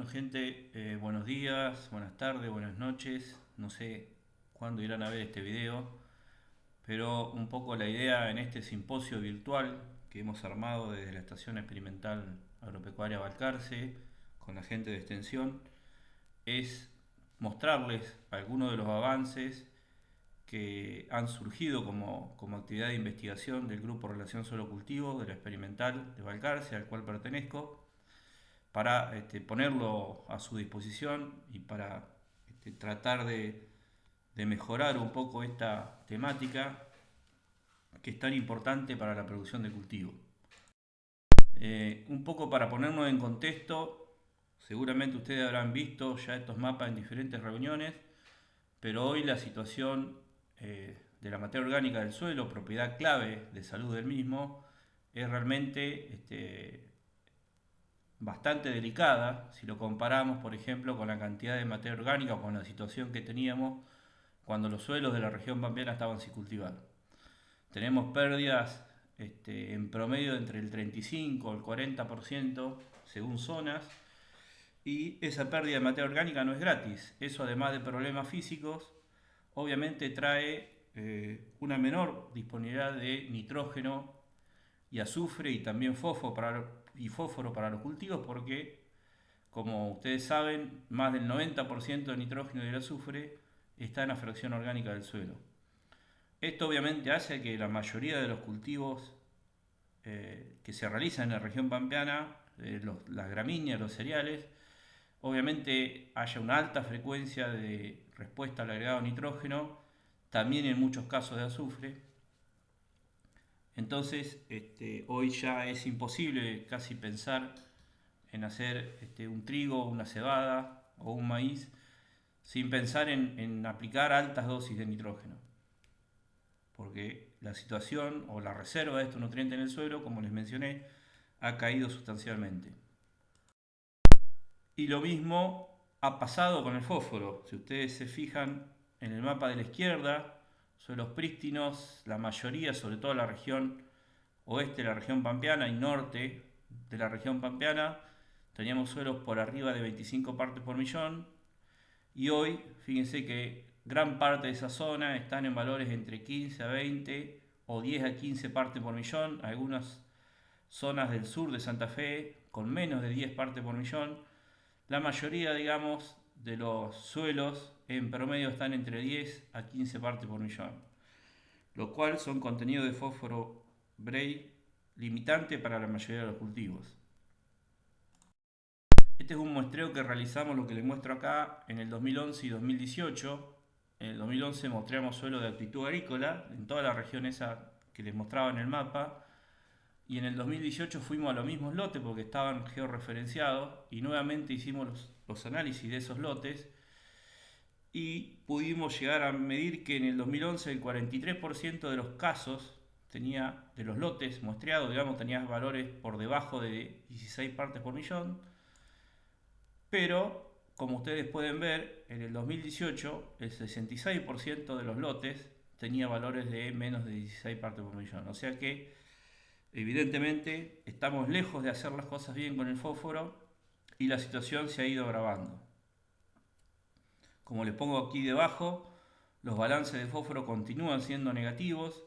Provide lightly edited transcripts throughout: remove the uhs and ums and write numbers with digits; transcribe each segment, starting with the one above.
gente, buenos días, buenas tardes, buenas noches. No sé cuándo irán a ver este video, pero un poco la idea en este simposio virtual que hemos armado desde la Estación Experimental Agropecuaria Balcarce con la gente de Extensión es mostrarles algunos de los avances que han surgido como actividad de investigación del Grupo Relación Suelo-Cultivo de la Experimental de Balcarce, al cual pertenezco, para ponerlo a su disposición y para tratar de mejorar un poco esta temática que es tan importante para la producción de cultivo. Un poco para ponernos en contexto, seguramente ustedes habrán visto ya estos mapas en diferentes reuniones, pero hoy la situación de la materia orgánica del suelo, propiedad clave de salud del mismo, es realmente bastante delicada si lo comparamos, por ejemplo, con la cantidad de materia orgánica o con la situación que teníamos cuando los suelos de la región pampeana estaban sin cultivar. Tenemos pérdidas en promedio entre el 35 y el 40% según zonas, y esa pérdida de materia orgánica no es gratis. Eso, además de problemas físicos, obviamente trae una menor disponibilidad de nitrógeno y azufre y también fósforo para los cultivos, porque como ustedes saben, más del 90% del nitrógeno y del azufre está en la fracción orgánica del suelo. Esto obviamente hace que la mayoría de los cultivos que se realizan en la región pampeana, las gramíneas, los cereales, obviamente haya una alta frecuencia de respuesta al agregado nitrógeno, también en muchos casos de azufre. Entonces, hoy ya es imposible casi pensar en hacer un trigo, una cebada o un maíz sin pensar en aplicar altas dosis de nitrógeno, porque la situación o la reserva de estos nutrientes en el suelo, como les mencioné, ha caído sustancialmente. Y lo mismo ha pasado con el fósforo. Si ustedes se fijan en el mapa de la izquierda, suelos prístinos, la mayoría, sobre todo la región oeste de la región pampeana y norte de la región pampeana, teníamos suelos por arriba de 25 partes por millón, y hoy fíjense que gran parte de esa zona están en valores entre 15 a 20 o 10 a 15 partes por millón, algunas zonas del sur de Santa Fe con menos de 10 partes por millón. La mayoría, digamos, de los suelos en promedio están entre 10 a 15 partes por millón, lo cual son contenidos de fósforo Bray limitante para la mayoría de los cultivos. Este es un muestreo que realizamos, lo que les muestro acá, en el 2011 y 2018. En el 2011 mostramos suelo de aptitud agrícola en toda la región esa que les mostraba en el mapa, y en el 2018 fuimos a los mismos lotes porque estaban georreferenciados y nuevamente hicimos los análisis de esos lotes y pudimos llegar a medir que en el 2011 el 43% de los casos de los lotes muestreados, digamos, tenía valores por debajo de 16 partes por millón, pero como ustedes pueden ver, en el 2018 el 66% de los lotes tenía valores de menos de 16 partes por millón. O sea que evidentemente estamos lejos de hacer las cosas bien con el fósforo y la situación se ha ido agravando. Como les pongo aquí debajo, los balances de fósforo continúan siendo negativos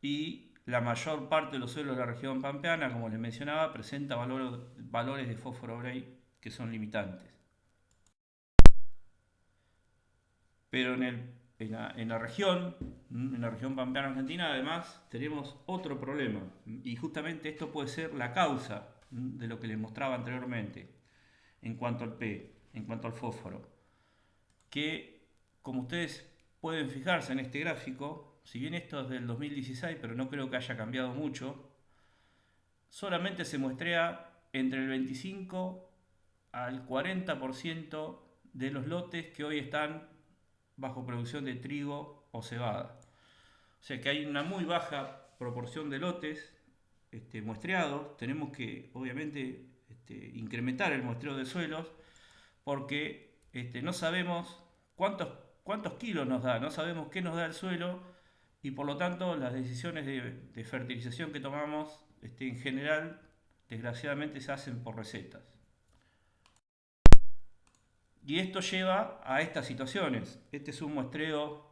y la mayor parte de los suelos de la región pampeana, como les mencionaba, presenta valores de fósforo Bray que son limitantes. Pero en la región pampeana argentina, además, tenemos otro problema. Y justamente esto puede ser la causa de lo que les mostraba anteriormente en cuanto en cuanto al fósforo. Que, como ustedes pueden fijarse en este gráfico, si bien esto es del 2016, pero no creo que haya cambiado mucho, solamente se muestrea entre el 25 al 40% de los lotes que hoy están bajo producción de trigo o cebada. O sea que hay una muy baja proporción de lotes muestreados. Tenemos que, obviamente, incrementar el muestreo de suelos porque no sabemos cuántos kilos nos da, no sabemos qué nos da el suelo y por lo tanto las decisiones de fertilización que tomamos en general, desgraciadamente, se hacen por recetas. Y esto lleva a estas situaciones. Este es un muestreo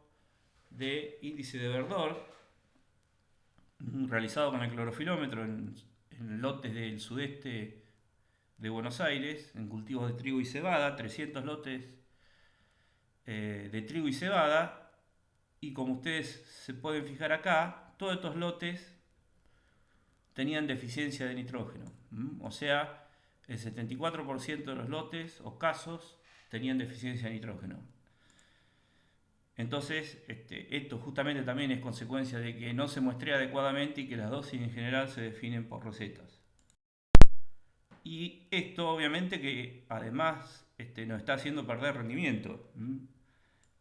de índice de verdor realizado con el clorofilómetro en lotes del sudeste de Buenos Aires, en cultivos de trigo y cebada, 300 lotes de trigo y cebada, y como ustedes se pueden fijar acá, todos estos lotes tenían deficiencia de nitrógeno. O sea, el 74% de los lotes o casos tenían deficiencia de nitrógeno. Entonces, esto justamente también es consecuencia de que no se muestrea adecuadamente y que las dosis en general se definen por recetas. Y esto obviamente que además nos está haciendo perder rendimiento.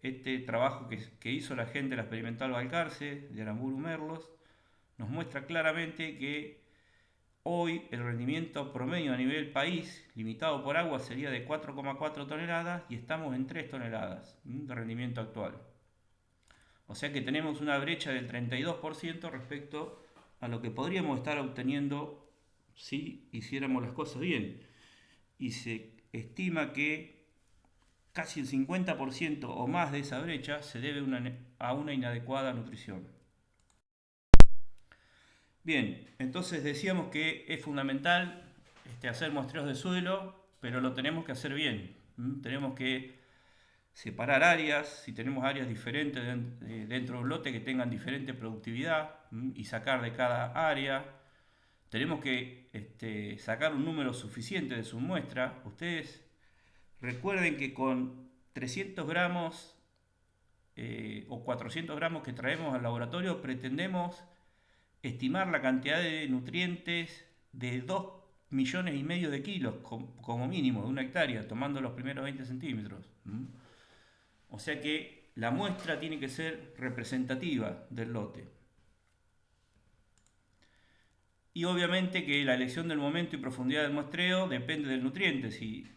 Este trabajo que hizo la gente de la Experimental Balcarce, de Aramburu Merlos, nos muestra claramente que hoy el rendimiento promedio a nivel país, limitado por agua, sería de 4,4 toneladas y estamos en 3 toneladas de rendimiento actual. O sea que tenemos una brecha del 32% respecto a lo que podríamos estar obteniendo si hiciéramos las cosas bien. Y se estima que casi el 50% o más de esa brecha se debe a una inadecuada nutrición. Bien, entonces decíamos que es fundamental hacer muestreos de suelo, pero lo tenemos que hacer bien. Tenemos que separar áreas, si tenemos áreas diferentes dentro de un lote que tengan diferente productividad y sacar de cada área. Tenemos que sacar un número suficiente de su muestra. Ustedes recuerden que con 300 gramos o 400 gramos que traemos al laboratorio pretendemos estimar la cantidad de nutrientes de 2,5 millones de kilos como mínimo de una hectárea, tomando los primeros 20 centímetros. O sea que la muestra tiene que ser representativa del lote. Y obviamente que la elección del momento y profundidad del muestreo depende del nutriente. Si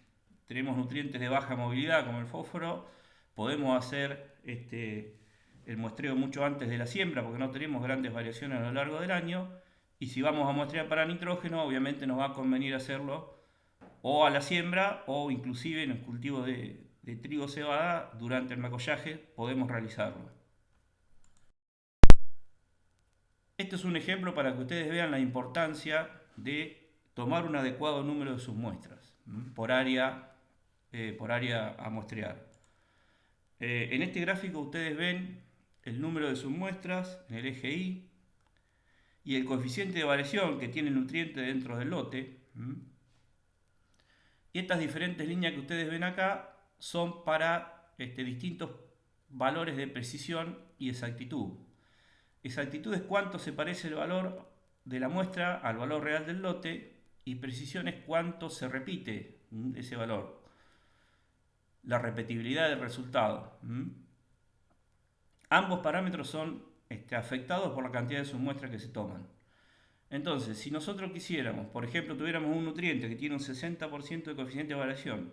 tenemos nutrientes de baja movilidad como el fósforo, podemos hacer el muestreo mucho antes de la siembra porque no tenemos grandes variaciones a lo largo del año. Y si vamos a muestrear para nitrógeno, obviamente nos va a convenir hacerlo o a la siembra o inclusive en el cultivo de trigo cebada durante el macollaje podemos realizarlo. Este es un ejemplo para que ustedes vean la importancia de tomar un adecuado número de sus muestras por área a muestrear. En este gráfico ustedes ven el número de sus muestras en el eje Y y el coeficiente de variación que tiene el nutriente dentro del lote. Y estas diferentes líneas que ustedes ven acá son para distintos valores de precisión y exactitud. Exactitud es cuánto se parece el valor de la muestra al valor real del lote y precisión es cuánto se repite ese valor. La repetibilidad del resultado. Ambos parámetros son afectados por la cantidad de submuestras que se toman. Entonces, si nosotros quisiéramos, por ejemplo, tuviéramos un nutriente que tiene un 60% de coeficiente de variación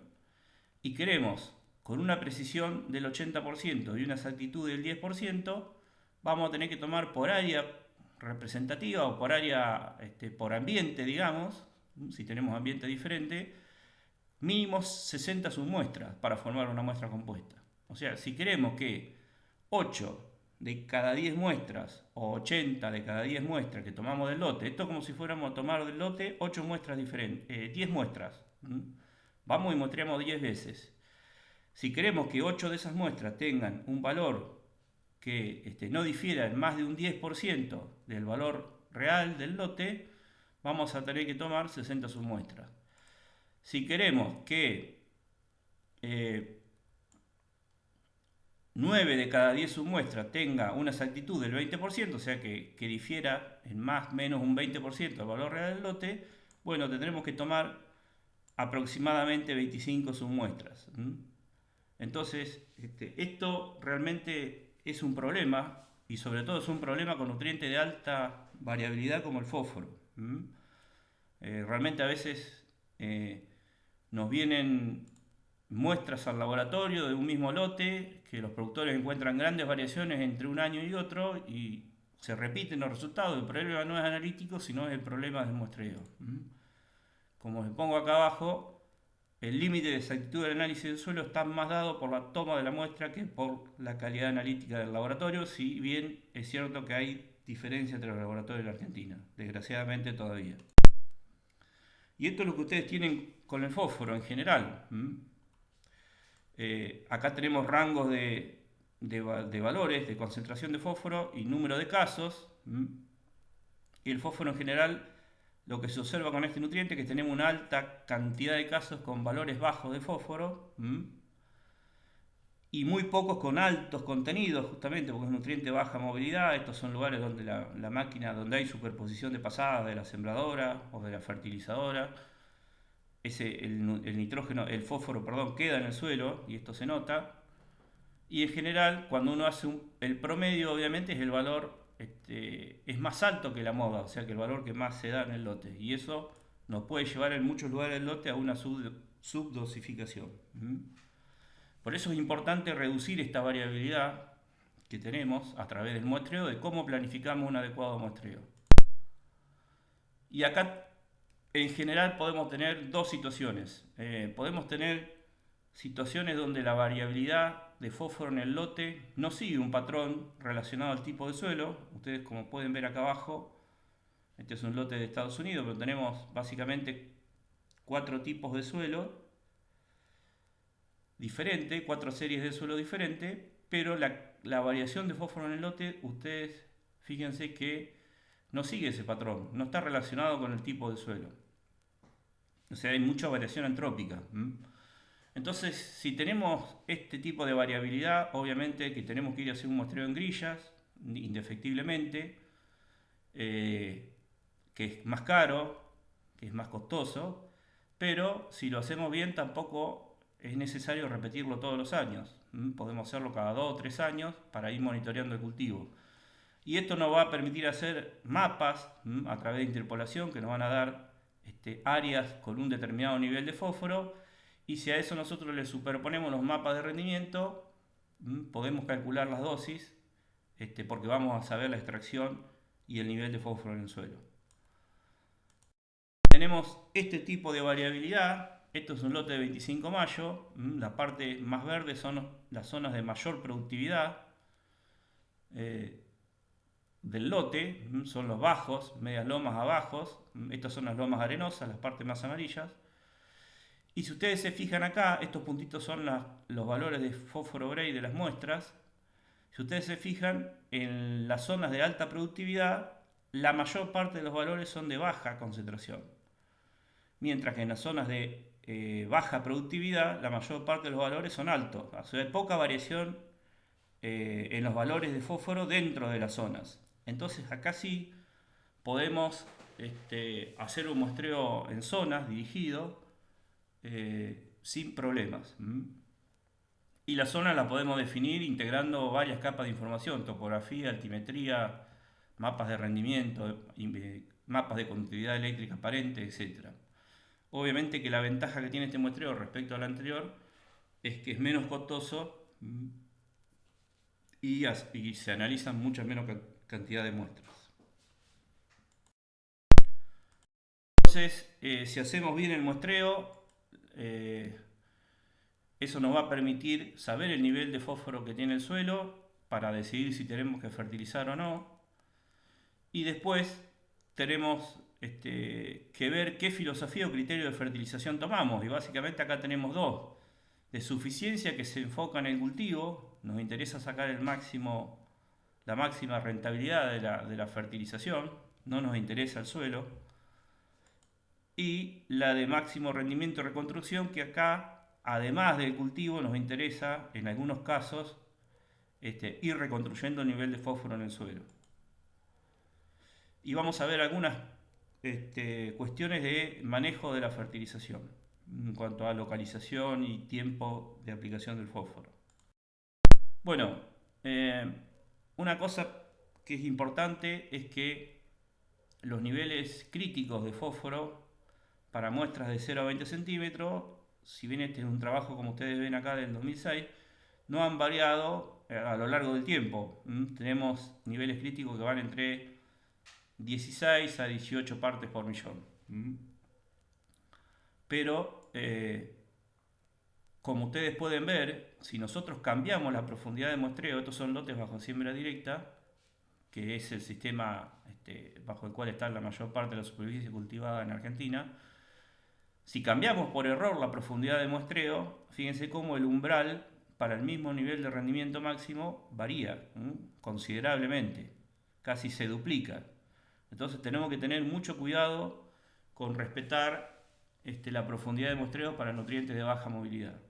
y queremos con una precisión del 80% y una exactitud del 10%, vamos a tener que tomar por área representativa o por área, por ambiente, digamos, si tenemos ambiente diferente, mínimo 60 submuestras para formar una muestra compuesta. O sea, si queremos que 8 de cada 10 muestras o 80 de cada 10 muestras que tomamos del lote, esto es como si fuéramos a tomar del lote 8 muestras diferentes, 10 muestras. Vamos y muestreamos 10 veces. Si queremos que 8 de esas muestras tengan un valor que no difiera en más de un 10% del valor real del lote, vamos a tener que tomar 60 submuestras. Si queremos que 9 de cada 10 submuestras tenga una exactitud del 20%, o sea que difiera en más o menos un 20% del valor real del lote, bueno, tendremos que tomar aproximadamente 25 submuestras. Entonces, esto realmente es un problema y sobre todo es un problema con nutrientes de alta variabilidad como el fósforo. Realmente a veces nos vienen muestras al laboratorio de un mismo lote que los productores encuentran grandes variaciones entre un año y otro y se repiten los resultados. El problema no es analítico, sino es el problema del muestreo. Como les pongo acá abajo, el límite de exactitud del análisis del suelo está más dado por la toma de la muestra que por la calidad analítica del laboratorio, si bien es cierto que hay diferencia entre los laboratorios de la Argentina, desgraciadamente todavía. Y esto es lo que ustedes tienen con el fósforo en general. Acá tenemos rangos de valores de concentración de fósforo y número de casos. Y el fósforo en general, lo que se observa con este nutriente es que tenemos una alta cantidad de casos con valores bajos de fósforo y muy pocos con altos contenidos, justamente porque es un nutriente de baja movilidad. Estos son lugares donde la máquina, donde hay superposición de pasadas de la sembradora o de la fertilizadora. El nitrógeno, el fósforo, perdón, queda en el suelo y esto se nota. Y en general, cuando uno hace el promedio, obviamente es el valor, es más alto que la moda, o sea que el valor que más se da en el lote. Y eso nos puede llevar en muchos lugares del lote a una subdosificación. Por eso es importante reducir esta variabilidad que tenemos a través del muestreo, de cómo planificamos un adecuado muestreo. Y acá en general podemos tener dos situaciones. Podemos tener situaciones donde la variabilidad de fósforo en el lote no sigue un patrón relacionado al tipo de suelo. Ustedes, como pueden ver acá abajo, este es un lote de Estados Unidos, pero tenemos básicamente 4 tipos de suelo diferentes, 4 series de suelo diferentes, pero la variación de fósforo en el lote, ustedes fíjense que no sigue ese patrón, no está relacionado con el tipo de suelo. O sea, hay mucha variación antrópica. Entonces, si tenemos este tipo de variabilidad, obviamente que tenemos que ir a hacer un muestreo en grillas, indefectiblemente, que es más caro, que es más costoso, pero si lo hacemos bien tampoco es necesario repetirlo todos los años. Podemos hacerlo cada 2 o 3 años para ir monitoreando el cultivo. Y esto nos va a permitir hacer mapas a través de interpolación que nos van a dar áreas con un determinado nivel de fósforo, y si a eso nosotros le superponemos los mapas de rendimiento, podemos calcular las dosis, porque vamos a saber la extracción y el nivel de fósforo en el suelo. Tenemos este tipo de variabilidad. Esto es un lote de 25 mayo. La parte más verde son las zonas de mayor productividad del lote, son los bajos, medias lomas a bajos. Estas son las lomas arenosas, las partes más amarillas. Y si ustedes se fijan acá, estos puntitos son los valores de fósforo Gray de las muestras. Si ustedes se fijan, en las zonas de alta productividad, la mayor parte de los valores son de baja concentración. Mientras que en las zonas de baja productividad, la mayor parte de los valores son altos. O sea, hay poca variación en los valores de fósforo dentro de las zonas. Entonces acá sí podemos hacer un muestreo en zonas dirigido sin problemas. Y la zona la podemos definir integrando varias capas de información: topografía, altimetría, mapas de rendimiento, mapas de conductividad eléctrica aparente, etc. Obviamente que la ventaja que tiene este muestreo respecto al anterior es que es menos costoso y se analizan mucha menos cantidad de muestras. Entonces, si hacemos bien el muestreo, eso nos va a permitir saber el nivel de fósforo que tiene el suelo para decidir si tenemos que fertilizar o no. Y después tenemos que ver qué filosofía o criterio de fertilización tomamos. Y básicamente acá tenemos dos: de suficiencia, que se enfoca en el cultivo, nos interesa sacar la máxima rentabilidad de la fertilización, no nos interesa el suelo; y la de máximo rendimiento y reconstrucción, que acá, además del cultivo, nos interesa en algunos casos ir reconstruyendo el nivel de fósforo en el suelo. Y vamos a ver algunas cuestiones de manejo de la fertilización en cuanto a localización y tiempo de aplicación del fósforo. Bueno, una cosa que es importante es que los niveles críticos de fósforo para muestras de 0 a 20 centímetros, si bien este es un trabajo, como ustedes ven acá, del 2006, no han variado a lo largo del tiempo. Tenemos niveles críticos que van entre 16 a 18 partes por millón. Pero como ustedes pueden ver, si nosotros cambiamos la profundidad de muestreo, estos son lotes bajo siembra directa, que es el sistema bajo el cual está la mayor parte de la superficie cultivada en Argentina. Si cambiamos por error la profundidad de muestreo, fíjense cómo el umbral para el mismo nivel de rendimiento máximo varía considerablemente, casi se duplica. Entonces tenemos que tener mucho cuidado con respetar la profundidad de muestreo para nutrientes de baja movilidad.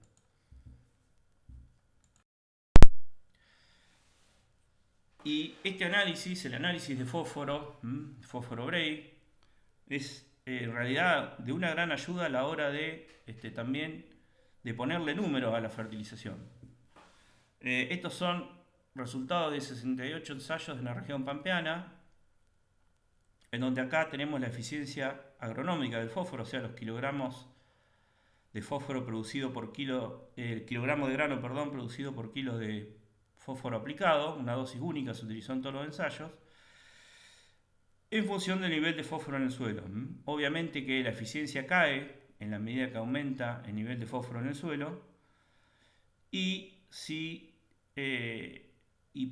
Y este análisis, el análisis de fósforo, fósforo Bray, es en realidad de una gran ayuda a la hora de también de ponerle números a la fertilización. Estos son resultados de 68 ensayos en la región pampeana, en donde acá tenemos la eficiencia agronómica del fósforo, o sea, los kilogramos de fósforo producido por kilo, el kilogramo de grano, perdón, producido por kilos de fósforo aplicado, una dosis única se utilizó en todos los ensayos, en función del nivel de fósforo en el suelo. Obviamente que la eficiencia cae en la medida que aumenta el nivel de fósforo en el suelo, y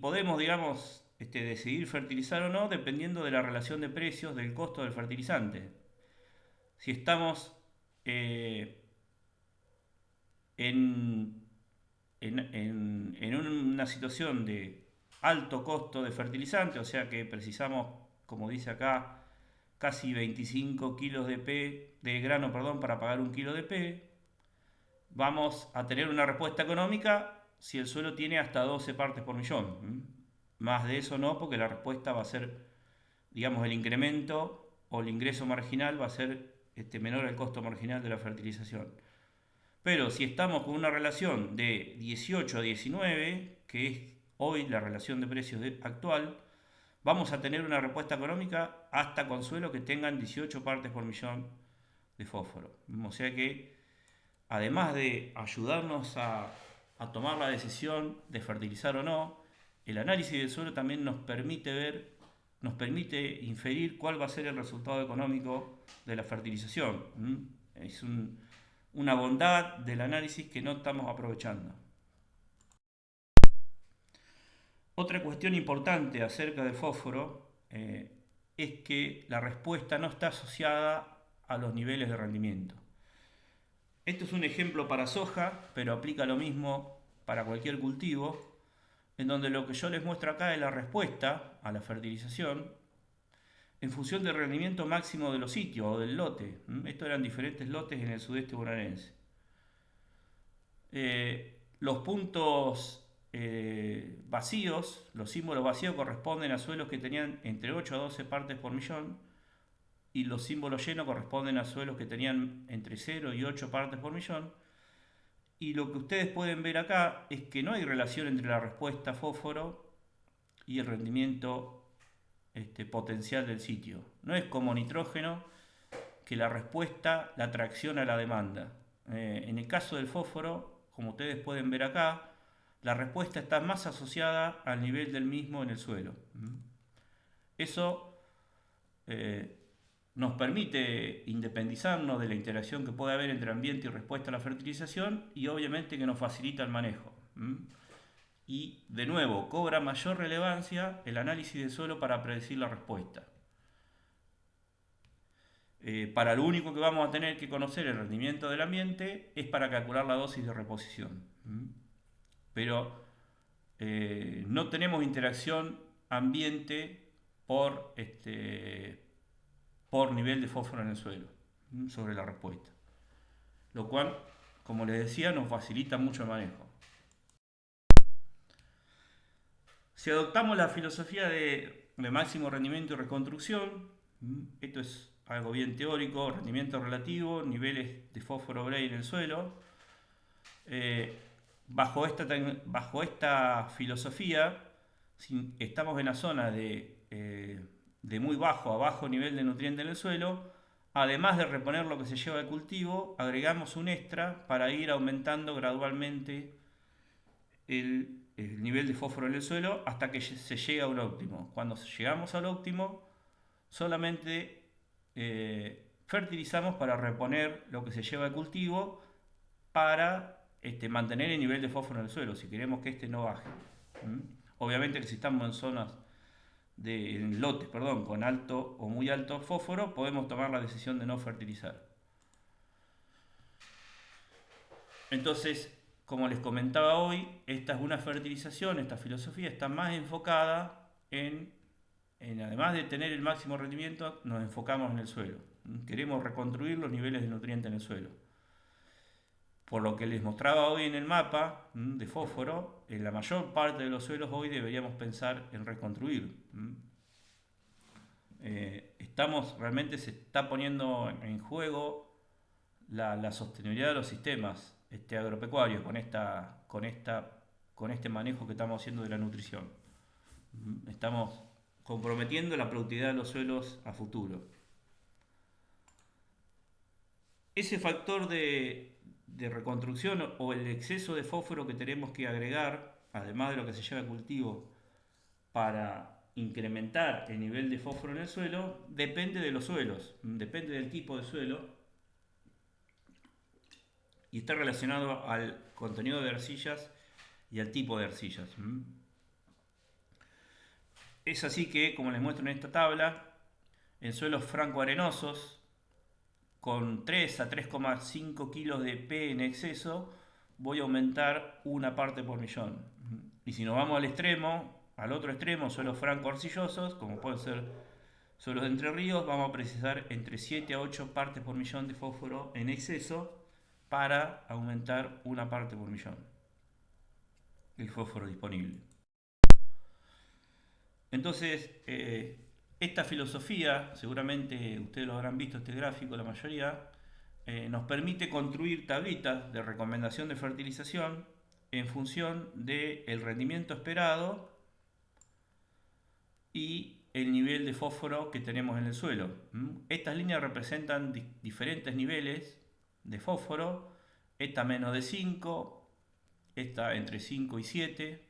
podemos, digamos, decidir fertilizar o no dependiendo de la relación de precios del costo del fertilizante. Si estamos en una situación de alto costo de fertilizante, o sea que precisamos, como dice acá, casi 25 kilos de grano para pagar un kilo de P, vamos a tener una respuesta económica si el suelo tiene hasta 12 partes por millón. Más de eso no, porque la respuesta va a ser, digamos, el incremento o el ingreso marginal va a ser menor al costo marginal de la fertilización. Pero si estamos con una relación de 18 a 19, que es hoy la relación de precios actual, vamos a tener una respuesta económica hasta con suelos que tengan 18 partes por millón de fósforo. O sea que, además de ayudarnos a tomar la decisión de fertilizar o no, el análisis del suelo también nos permite inferir cuál va a ser el resultado económico de la fertilización. Es una bondad del análisis que no estamos aprovechando. Otra cuestión importante acerca del fósforo es que la respuesta no está asociada a los niveles de rendimiento. Esto es un ejemplo para soja, pero aplica lo mismo para cualquier cultivo, en donde lo que yo les muestro acá es la respuesta a la fertilización en función del rendimiento máximo de los sitios o del lote. Estos eran diferentes lotes en el sudeste bonaerense. Los puntos vacíos, los símbolos vacíos corresponden a suelos que tenían entre 8 a 12 partes por millón, y los símbolos llenos corresponden a suelos que tenían entre 0 y 8 partes por millón. Y lo que ustedes pueden ver acá es que no hay relación entre la respuesta fósforo y el rendimiento potencial del sitio. No es como nitrógeno, que la respuesta la tracciona a la demanda. En el caso del fósforo, como ustedes pueden ver acá, la respuesta está más asociada al nivel del mismo en el suelo. Eso nos permite independizarnos de la interacción que puede haber entre ambiente y respuesta a la fertilización, y obviamente que nos facilita el manejo. Y de nuevo, cobra mayor relevancia el análisis del suelo para predecir la respuesta. Para lo único que vamos a tener que conocer el rendimiento del ambiente es para calcular la dosis de reposición. Pero no tenemos interacción ambiente por nivel de fósforo en el suelo sobre la respuesta. Lo cual, como les decía, nos facilita mucho el manejo. Si adoptamos la filosofía de máximo rendimiento y reconstrucción, esto es algo bien teórico, rendimiento relativo, niveles de fósforo Bray en el suelo. Bajo esta filosofía, si estamos en la zona de muy bajo a bajo nivel de nutriente en el suelo, además de reponer lo que se lleva de cultivo, agregamos un extra para ir aumentando gradualmente el nivel de fósforo en el suelo hasta que se llega a un óptimo. Cuando llegamos al óptimo, solamente fertilizamos para reponer lo que se lleva de cultivo para mantener el nivel de fósforo en el suelo, si queremos que no baje. ¿Mm? Obviamente que si estamos en zonas en lotes, perdón, con alto o muy alto fósforo, podemos tomar la decisión de no fertilizar. Entonces, como les comentaba hoy, esta es una fertilización, esta filosofía está más enfocada además de tener el máximo rendimiento, nos enfocamos en el suelo. Queremos reconstruir los niveles de nutrientes en el suelo. Por lo que les mostraba hoy en el mapa de fósforo, en la mayor parte de los suelos hoy deberíamos pensar en reconstruir. Realmente se está poniendo en juego la sostenibilidad de los sistemas agropecuarios con este manejo que estamos haciendo de la nutrición. Estamos comprometiendo la productividad de los suelos a futuro. Ese factor de reconstrucción o el exceso de fósforo que tenemos que agregar, además de lo que se lleva a cultivo, para incrementar el nivel de fósforo en el suelo, depende de los suelos, depende del tipo de suelo y está relacionado al contenido de arcillas y al tipo de arcillas. Es así que, como les muestro en esta tabla, en suelos franco-arenosos, con 3 a 3,5 kilos de P en exceso, voy a aumentar una parte por millón. Y si nos vamos al otro extremo, suelos franco-arcillosos, como pueden ser suelos de Entre Ríos, vamos a precisar entre 7 a 8 partes por millón de fósforo en exceso para aumentar una parte por millón el fósforo disponible. Entonces, esta filosofía, seguramente ustedes lo habrán visto este gráfico, la mayoría, nos permite construir tablitas de recomendación de fertilización en función del rendimiento esperado y el nivel de fósforo que tenemos en el suelo. Estas líneas representan diferentes niveles de fósforo, esta menos de 5, esta entre 5 y 7,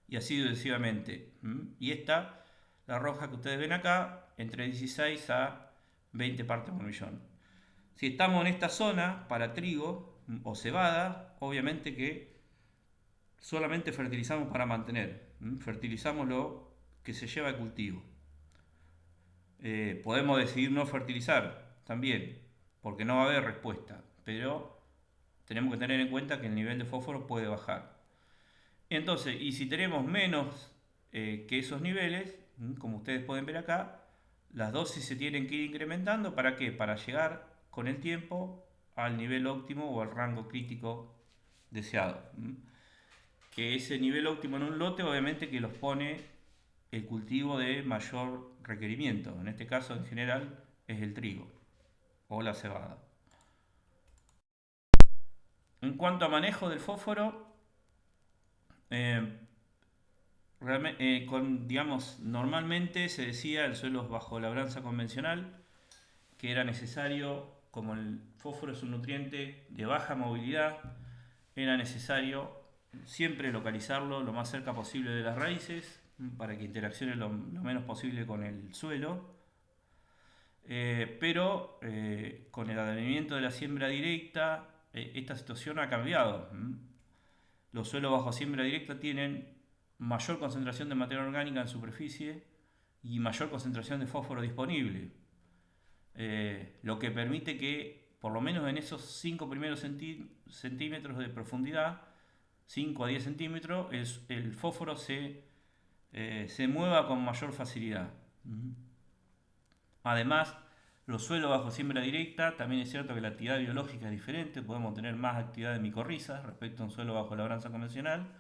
y así sucesivamente. Y esta, la roja que ustedes ven acá, entre 16 a 20 partes por millón. Si estamos en esta zona para trigo o cebada, obviamente que solamente fertilizamos para mantener. Fertilizamos lo que se lleva a cultivo. Podemos decidir no fertilizar también, porque no va a haber respuesta, pero tenemos que tener en cuenta que el nivel de fósforo puede bajar. Entonces, y si tenemos menos que esos niveles, como ustedes pueden ver acá, las dosis se tienen que ir incrementando. ¿Para qué? Para llegar con el tiempo al nivel óptimo o al rango crítico deseado. Que ese nivel óptimo en un lote obviamente que los pone el cultivo de mayor requerimiento. En este caso en general es el trigo o la cebada. En cuanto a manejo del fósforo, normalmente se decía en suelos bajo labranza convencional que era necesario, como el fósforo es un nutriente de baja movilidad, era necesario siempre localizarlo lo más cerca posible de las raíces para que interaccione lo menos posible con el suelo. Pero con el advenimiento de la siembra directa, esta situación ha cambiado. Los suelos bajo siembra directa tienen mayor concentración de materia orgánica en superficie y mayor concentración de fósforo disponible, lo que permite que por lo menos en esos 5 primeros centímetros de profundidad, 5 a 10 centímetros, el fósforo se mueva con mayor facilidad. Además, los suelos bajo siembra directa, también es cierto que la actividad biológica es diferente, podemos tener más actividad de micorrizas respecto a un suelo bajo labranza convencional,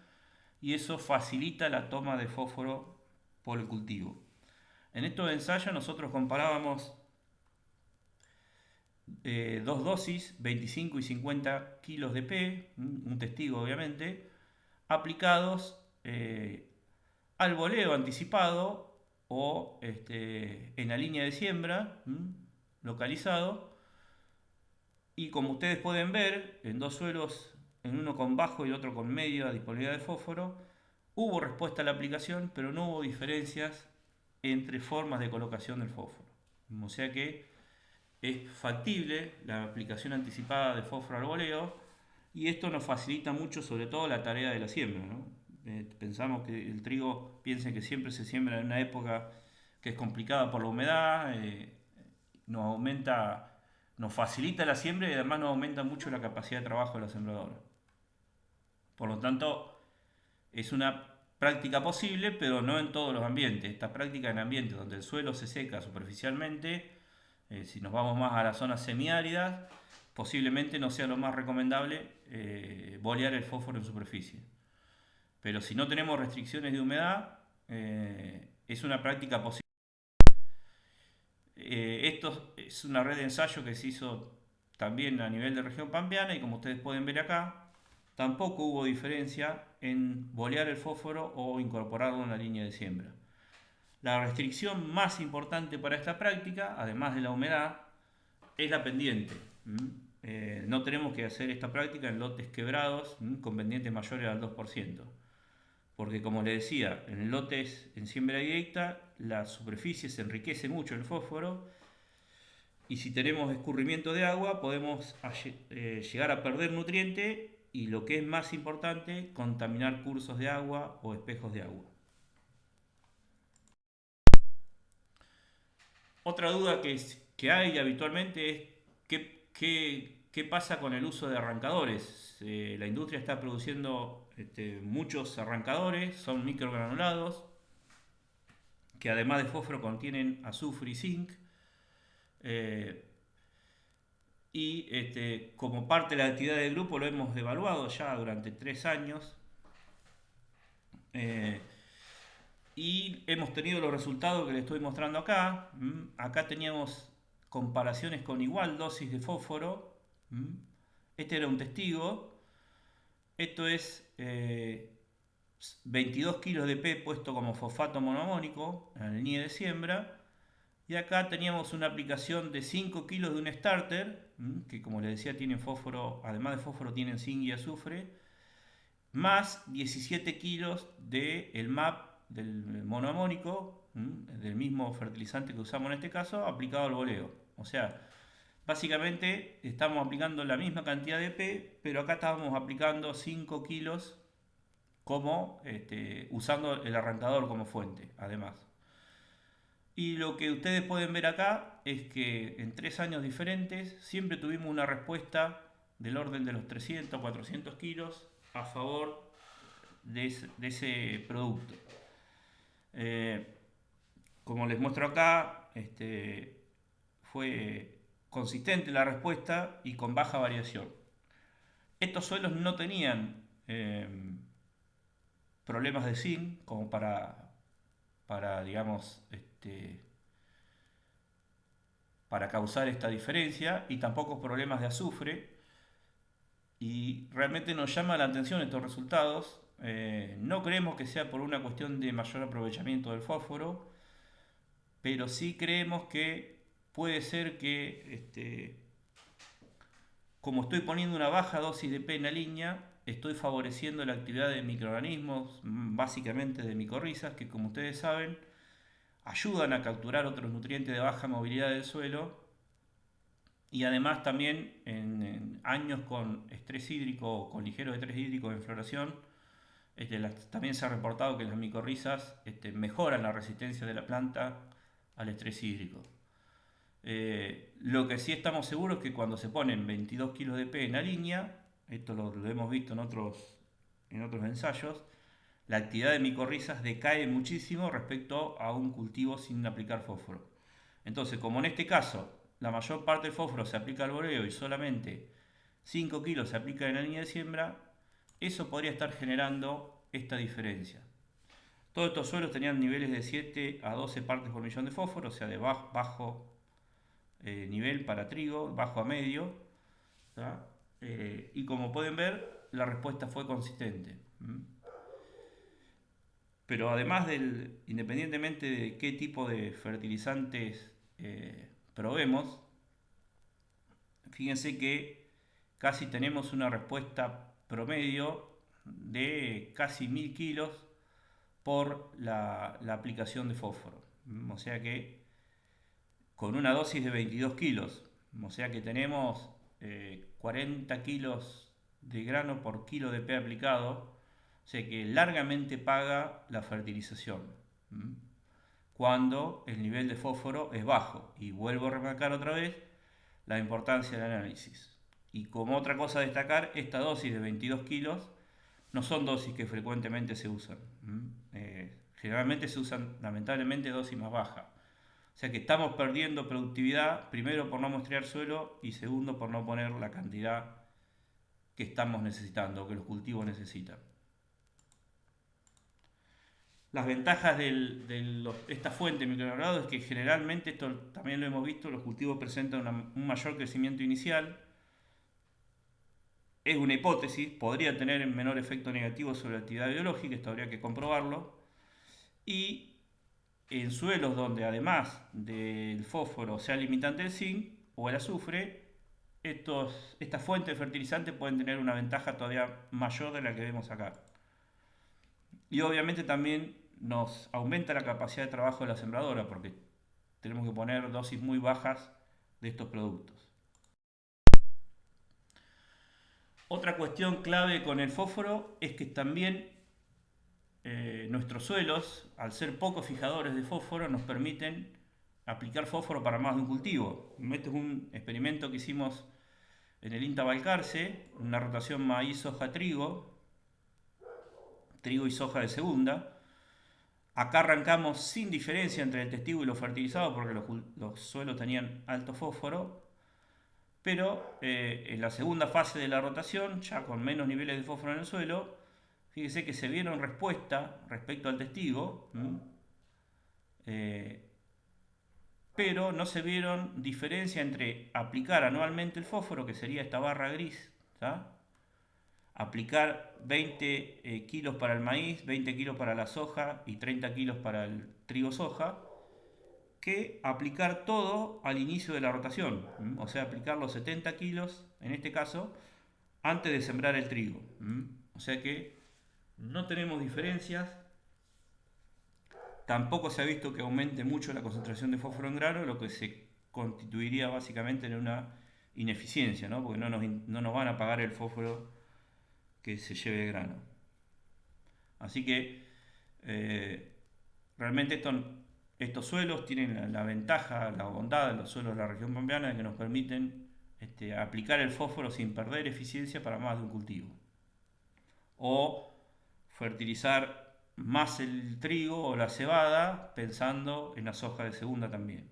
y eso facilita la toma de fósforo por el cultivo. En estos ensayos nosotros comparábamos dos dosis, 25 y 50 kilos de P, un testigo obviamente, aplicados al voleo anticipado o en la línea de siembra, localizado, y como ustedes pueden ver, en dos suelos, en uno con bajo y otro con media disponibilidad de fósforo, hubo respuesta a la aplicación, pero no hubo diferencias entre formas de colocación del fósforo. O sea que es factible la aplicación anticipada de fósforo al voleo y esto nos facilita mucho, sobre todo la tarea de la siembra, ¿no? Pensamos que el trigo, piensen que siempre se siembra en una época que es complicada por la humedad, nos aumenta, nos facilita la siembra y además nos aumenta mucho la capacidad de trabajo de la sembradora. Por lo tanto, es una práctica posible, pero no en todos los ambientes. Esta práctica en ambientes donde el suelo se seca superficialmente, si nos vamos más a las zonas semiáridas, posiblemente no sea lo más recomendable bolear el fósforo en superficie. Pero si no tenemos restricciones de humedad, es una práctica posible. Esto es una red de ensayo que se hizo también a nivel de región pampeana y como ustedes pueden ver acá, tampoco hubo diferencia en bolear el fósforo o incorporarlo en la línea de siembra. La restricción más importante para esta práctica, además de la humedad, es la pendiente. No tenemos que hacer esta práctica en lotes quebrados con pendientes mayores al 2%. Porque como les decía, en lotes en siembra directa la superficie se enriquece mucho el fósforo y si tenemos escurrimiento de agua podemos llegar a perder nutriente y lo que es más importante, contaminar cursos de agua o espejos de agua. Otra duda que hay habitualmente es qué pasa con el uso de arrancadores. La industria está produciendo muchos arrancadores, son microgranulados, que además de fósforo contienen azufre y zinc. Eh, y como parte de la actividad del grupo lo hemos evaluado ya durante 3 años. Eh, y hemos tenido los resultados que les estoy mostrando acá. Acá teníamos comparaciones con igual dosis de fósforo. Este era un testigo. Esto es 22 kilos de P puesto como fosfato monoamónico en el NIE de siembra. Y acá teníamos una aplicación de 5 kilos de un starter, que como les decía tienen fósforo, además de fósforo tienen zinc y azufre, más 17 kilos del MAP del monoamónico, del mismo fertilizante que usamos en este caso, aplicado al boleo. O sea, básicamente estamos aplicando la misma cantidad de P, pero acá estábamos aplicando 5 kilos como usando el arrancador como fuente, además. Y lo que ustedes pueden ver acá es que en 3 años diferentes siempre tuvimos una respuesta del orden de los 300 400 kilos a favor de ese producto. Como les muestro acá, fue consistente la respuesta y con baja variación. Estos suelos no tenían problemas de zinc como para digamos, para causar esta diferencia y tampoco problemas de azufre. Y realmente nos llama la atención estos resultados. No creemos que sea por una cuestión de mayor aprovechamiento del fósforo, pero sí creemos que puede ser que, como estoy poniendo una baja dosis de P en la línea, estoy favoreciendo la actividad de microorganismos, básicamente de micorrizas, que como ustedes saben, ayudan a capturar otros nutrientes de baja movilidad del suelo y además también en años con estrés hídrico, con ligero estrés hídrico en floración, también se ha reportado que las micorrizas mejoran la resistencia de la planta al estrés hídrico. Lo que sí estamos seguros es que cuando se ponen 22 kilos de P en la línea, esto lo hemos visto en otros ensayos, la actividad de micorrizas decae muchísimo respecto a un cultivo sin aplicar fósforo. Entonces, como en este caso la mayor parte del fósforo se aplica al boleo y solamente 5 kilos se aplica en la línea de siembra, eso podría estar generando esta diferencia. Todos estos suelos tenían niveles de 7 a 12 partes por millón de fósforo, o sea, de bajo nivel para trigo, bajo a medio. Y como pueden ver, la respuesta fue consistente. Pero además independientemente de qué tipo de fertilizantes probemos, fíjense que casi tenemos una respuesta promedio de casi 1000 kilos por la aplicación de fósforo. O sea que con una dosis de 22 kilos, o sea que tenemos 40 kilos de grano por kilo de P aplicado, o sea que largamente paga la fertilización. ¿Mm? Cuando el nivel de fósforo es bajo. Y vuelvo a remarcar otra vez la importancia del análisis. Y como otra cosa a destacar, esta dosis de 22 kilos no son dosis que frecuentemente se usan. Generalmente se usan lamentablemente dosis más bajas. O sea que estamos perdiendo productividad, primero por no muestrear suelo y segundo por no poner la cantidad que estamos necesitando, que los cultivos necesitan. Las ventajas de esta fuente de microagregado es que generalmente, esto también lo hemos visto, los cultivos presentan un mayor crecimiento inicial. Es una hipótesis, podría tener un menor efecto negativo sobre la actividad biológica, esto habría que comprobarlo. Y en suelos donde además del fósforo sea limitante el zinc o el azufre, estas fuentes de fertilizantes pueden tener una ventaja todavía mayor de la que vemos acá. Y obviamente también nos aumenta la capacidad de trabajo de la sembradora porque tenemos que poner dosis muy bajas de estos productos. Otra cuestión clave con el fósforo es que también nuestros suelos, al ser poco fijadores de fósforo, nos permiten aplicar fósforo para más de un cultivo. Este es un experimento que hicimos en el INTA Balcarce, una rotación maíz, soja, trigo y soja de segunda. Acá arrancamos sin diferencia entre el testigo y los fertilizados porque los suelos tenían alto fósforo, pero en la segunda fase de la rotación, ya con menos niveles de fósforo en el suelo, fíjese que se vieron respuesta respecto al testigo, pero no se vieron diferencia entre aplicar anualmente el fósforo, que sería esta barra gris, ¿tá? Aplicar 20 kilos para el maíz, 20 kilos para la soja y 30 kilos para el trigo soja, que aplicar todo al inicio de la rotación, o sea, aplicar los 70 kilos, en este caso, antes de sembrar el trigo. O sea que no tenemos diferencias. Tampoco se ha visto que aumente mucho la concentración de fósforo en grano, lo que se constituiría básicamente en una ineficiencia, ¿no? Porque no nos van a pagar el fósforo que se lleve de grano. Así que realmente estos suelos tienen la ventaja, la bondad de los suelos de la región pampeana de que nos permiten aplicar el fósforo sin perder eficiencia para más de un cultivo. O fertilizar más el trigo o la cebada pensando en la soja de segunda también.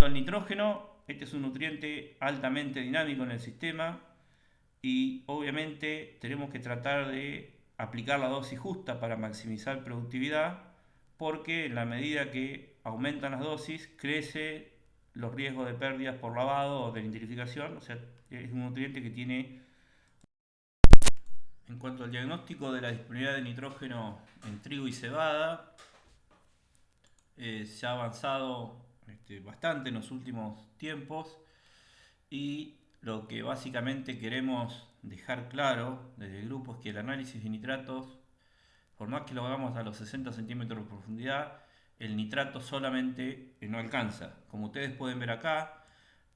El nitrógeno, este es un nutriente altamente dinámico en el sistema y obviamente tenemos que tratar de aplicar la dosis justa para maximizar productividad porque en la medida que aumentan las dosis crece los riesgos de pérdidas por lavado o de nitrificación, o sea, es un nutriente que tiene. En cuanto al diagnóstico de la disponibilidad de nitrógeno en trigo y cebada, se ha avanzado bastante en los últimos tiempos y lo que básicamente queremos dejar claro desde el grupo es que el análisis de nitratos, por más que lo hagamos a los 60 centímetros de profundidad, el nitrato solamente no alcanza. Como ustedes pueden ver acá,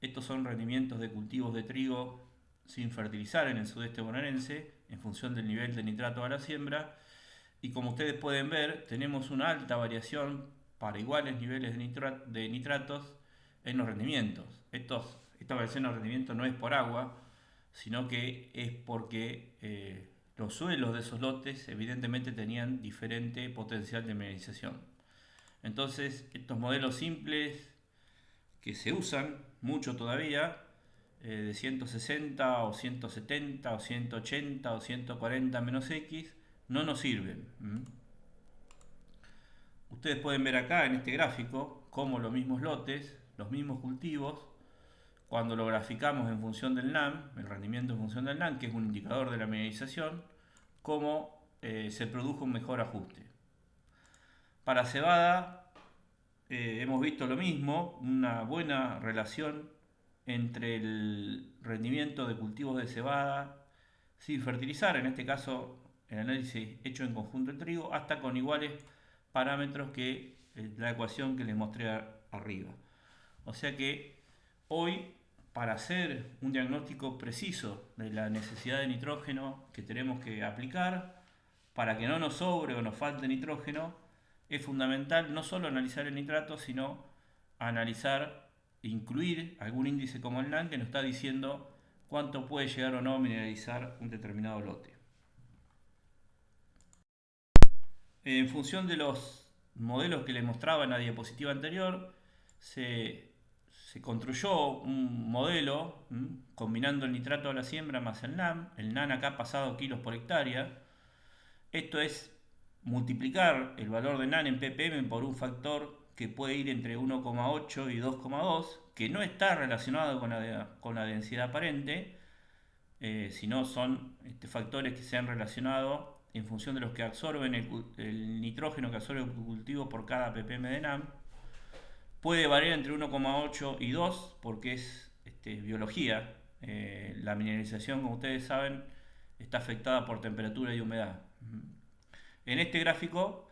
estos son rendimientos de cultivos de trigo sin fertilizar en el sudeste bonaerense en función del nivel de nitrato a la siembra y como ustedes pueden ver tenemos una alta variación para iguales niveles de nitratos en los rendimientos. Esta variación en los rendimientos no es por agua, sino que es porque los suelos de esos lotes evidentemente tenían diferente potencial de mineralización. Entonces estos modelos simples que se usan mucho todavía, de 160 o 170 o 180 o 140 menos X, no nos sirven. Ustedes pueden ver acá en este gráfico cómo los mismos lotes, los mismos cultivos, cuando lo graficamos en función del NAM, el rendimiento en función del NAM, que es un indicador de la mineralización, cómo se produjo un mejor ajuste. Para cebada hemos visto lo mismo, una buena relación entre el rendimiento de cultivos de cebada sin fertilizar, en este caso el análisis hecho en conjunto el trigo, hasta con iguales parámetros que la ecuación que les mostré arriba. O sea que hoy para hacer un diagnóstico preciso de la necesidad de nitrógeno que tenemos que aplicar, para que no nos sobre o nos falte nitrógeno, es fundamental no solo analizar el nitrato, sino analizar, incluir algún índice como el NAN que nos está diciendo cuánto puede llegar o no a mineralizar un determinado lote. En función de los modelos que les mostraba en la diapositiva anterior, se construyó un modelo combinando el nitrato a la siembra más el NAN. El NAN acá pasado kilos por hectárea. Esto es multiplicar el valor de NAN en ppm por un factor que puede ir entre 1,8 y 2,2, que no está relacionado con la densidad aparente, sino son factores que se han relacionado en función de los que absorben el nitrógeno que absorbe el cultivo por cada ppm de NAN. Puede variar entre 1,8 y 2 porque es biología. La mineralización, como ustedes saben, está afectada por temperatura y humedad. En este gráfico,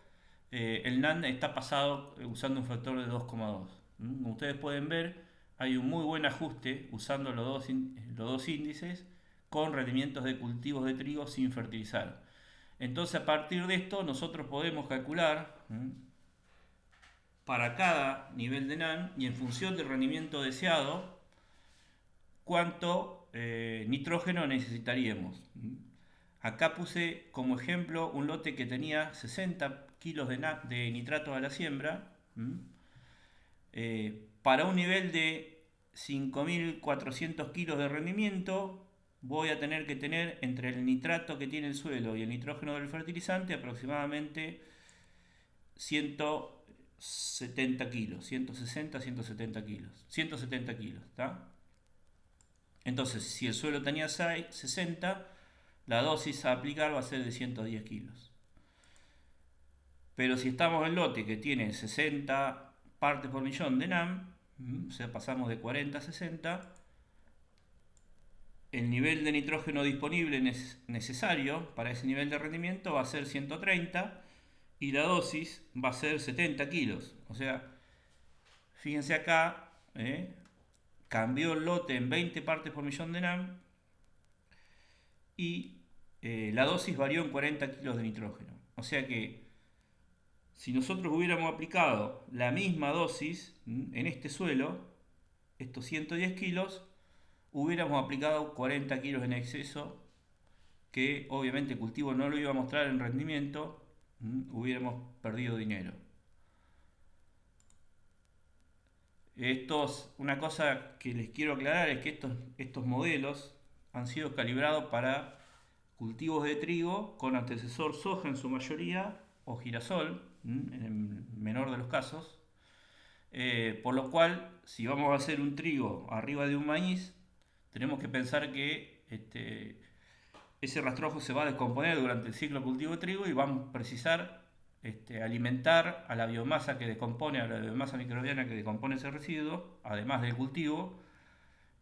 el NAN está pasado usando un factor de 2,2. Como ustedes pueden ver, hay un muy buen ajuste usando los dos índices con rendimientos de cultivos de trigo sin fertilizar. Entonces, a partir de esto, nosotros podemos calcular para cada nivel de NAN y en función del rendimiento deseado, cuánto nitrógeno necesitaríamos. Acá puse como ejemplo un lote que tenía 60 kilos de nitrato a la siembra. Para un nivel de 5.400 kilos de rendimiento, voy a tener que tener entre el nitrato que tiene el suelo y el nitrógeno del fertilizante aproximadamente 170 kilos, 160, 170 kilos, 170 kilos, ¿está? Entonces, si el suelo tenía 60, la dosis a aplicar va a ser de 110 kilos. Pero si estamos en lote que tiene 60 partes por millón de NAM, o sea, pasamos de 40 a 60, el nivel de nitrógeno disponible necesario para ese nivel de rendimiento va a ser 130 y la dosis va a ser 70 kilos. O sea, fíjense acá, cambió el lote en 20 partes por millón de NAM y la dosis varió en 40 kilos de nitrógeno. O sea que si nosotros hubiéramos aplicado la misma dosis en este suelo, estos 110 kilos, hubiéramos aplicado 40 kilos en exceso, que obviamente el cultivo no lo iba a mostrar en rendimiento, hubiéramos perdido dinero. Una cosa que les quiero aclarar es que estos modelos han sido calibrados para cultivos de trigo con antecesor soja en su mayoría o girasol en el menor de los casos, por lo cual si vamos a hacer un trigo arriba de un maíz tenemos que pensar que ese rastrojo se va a descomponer durante el ciclo cultivo de trigo y vamos a precisar alimentar a la biomasa que descompone, a la biomasa microbiana que descompone ese residuo, además del cultivo,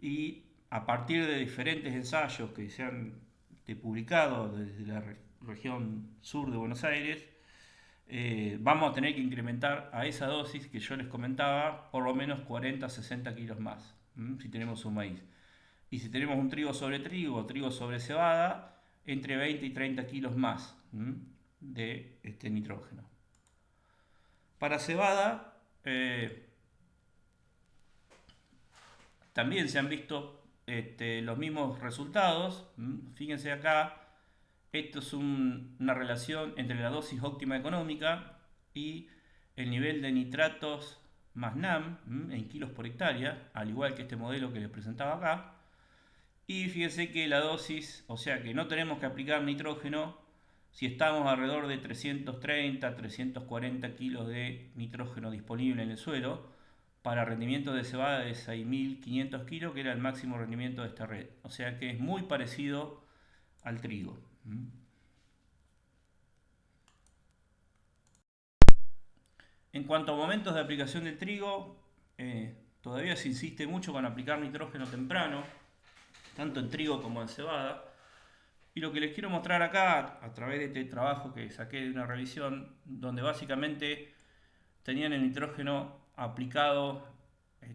y a partir de diferentes ensayos que se han publicado desde la región sur de Buenos Aires, vamos a tener que incrementar a esa dosis que yo les comentaba por lo menos 40-60 kilos más, si tenemos un maíz. Y si tenemos un trigo sobre trigo o trigo sobre cebada, entre 20 y 30 kilos más de nitrógeno. Para cebada también se han visto los mismos resultados. Fíjense acá, esto es una relación entre la dosis óptima económica y el nivel de nitratos más NAM en kilos por hectárea, al igual que este modelo que les presentaba acá. Y fíjense que la dosis, o sea que no tenemos que aplicar nitrógeno si estamos alrededor de 330, 340 kilos de nitrógeno disponible en el suelo para rendimiento de cebada de 6.500 kilos, que era el máximo rendimiento de esta red. O sea que es muy parecido al trigo. En cuanto a momentos de aplicación del trigo, todavía se insiste mucho con aplicar nitrógeno temprano, tanto en trigo como en cebada. Y lo que les quiero mostrar acá, a través de este trabajo que saqué de una revisión, donde básicamente tenían el nitrógeno aplicado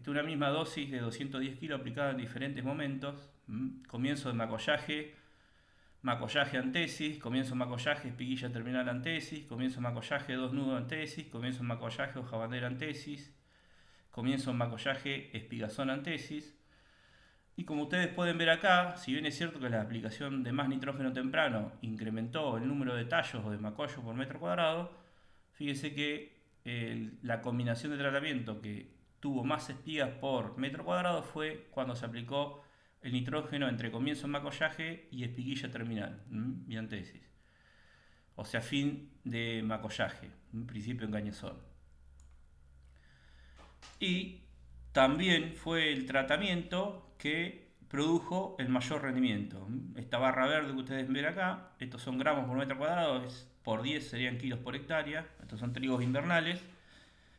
una misma dosis de 210 kilos aplicada en diferentes momentos. Comienzo de macollaje, macollaje antesis, comienzo macollaje, espiguilla terminal antesis, comienzo macollaje, dos nudos antesis, comienzo macollaje, hoja bandera antesis, comienzo macollaje, espigazón antesis. Y como ustedes pueden ver acá, si bien es cierto que la aplicación de más nitrógeno temprano incrementó el número de tallos o de macollos por metro cuadrado, fíjense que la combinación de tratamiento que tuvo más espigas por metro cuadrado fue cuando se aplicó el nitrógeno entre comienzo en macollaje y espiguilla terminal, y antesis. O sea, fin de macollaje, principio engañosón. Y también fue el tratamiento que produjo el mayor rendimiento. Esta barra verde que ustedes ven acá, estos son gramos por metro cuadrado, por 10 serían kilos por hectárea, estos son trigos invernales,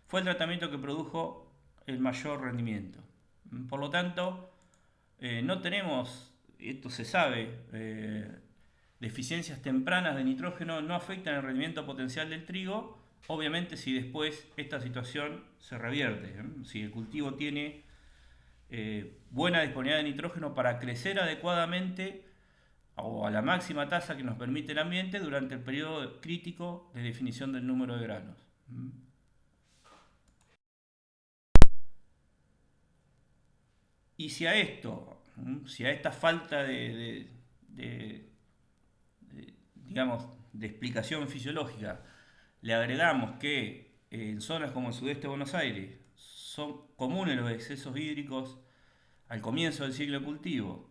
fue el tratamiento que produjo el mayor rendimiento. Por lo tanto, no tenemos, esto se sabe, deficiencias tempranas de nitrógeno no afectan el rendimiento potencial del trigo, obviamente si después esta situación se revierte, si el cultivo tiene buena disponibilidad de nitrógeno para crecer adecuadamente o a la máxima tasa que nos permite el ambiente durante el periodo crítico de definición del número de granos. Y si a esto, si a esta falta digamos, de explicación fisiológica le agregamos que en zonas como el sudeste de Buenos Aires son comunes los excesos hídricos al comienzo del ciclo de cultivo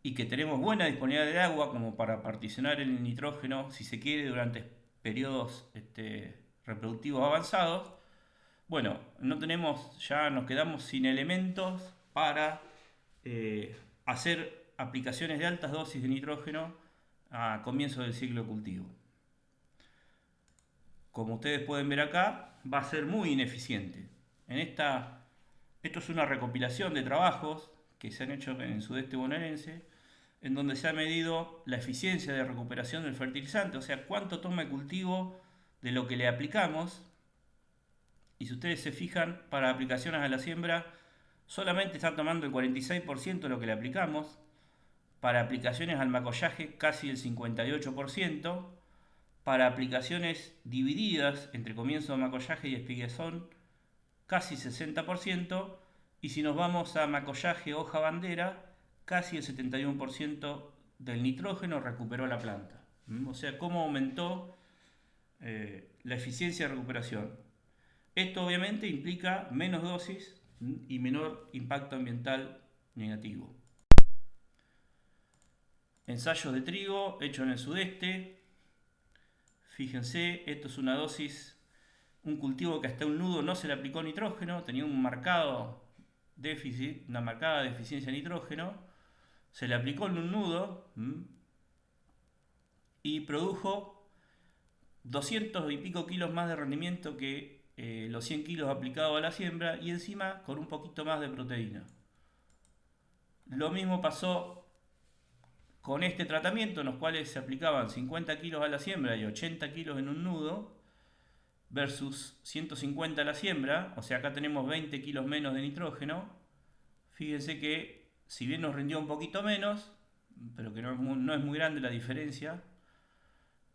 y que tenemos buena disponibilidad de agua como para particionar el nitrógeno si se quiere durante periodos reproductivos avanzados, bueno, ya nos quedamos sin elementos para hacer aplicaciones de altas dosis de nitrógeno a comienzo del ciclo de cultivo. Como ustedes pueden ver acá, va a ser muy ineficiente. Esto es una recopilación de trabajos que se han hecho en el sudeste bonaerense, en donde se ha medido la eficiencia de recuperación del fertilizante, o sea, cuánto toma el cultivo de lo que le aplicamos. Y si ustedes se fijan, para aplicaciones a la siembra, solamente está tomando el 46% de lo que le aplicamos. Para aplicaciones al macollaje, casi el 58%. Para aplicaciones divididas entre comienzo de macollaje y espiguezón, casi 60%. Y si nos vamos a macollaje hoja bandera, casi el 71% del nitrógeno recuperó la planta. O sea, cómo aumentó la eficiencia de recuperación. Esto obviamente implica menos dosis y menor impacto ambiental negativo. Ensayos de trigo hecho en el sudeste. Fíjense, esto es una dosis, un cultivo que hasta un nudo no se le aplicó nitrógeno, tenía un marcado déficit, una marcada deficiencia de nitrógeno, se le aplicó en un nudo y produjo 200 y pico kilos más de rendimiento que los 100 kilos aplicados a la siembra y encima con un poquito más de proteína. Lo mismo pasó con este tratamiento, en los cuales se aplicaban 50 kilos a la siembra y 80 kilos en un nudo, versus 150 a la siembra, o sea, acá tenemos 20 kilos menos de nitrógeno. Fíjense que, si bien nos rindió un poquito menos, pero que no es muy grande la diferencia,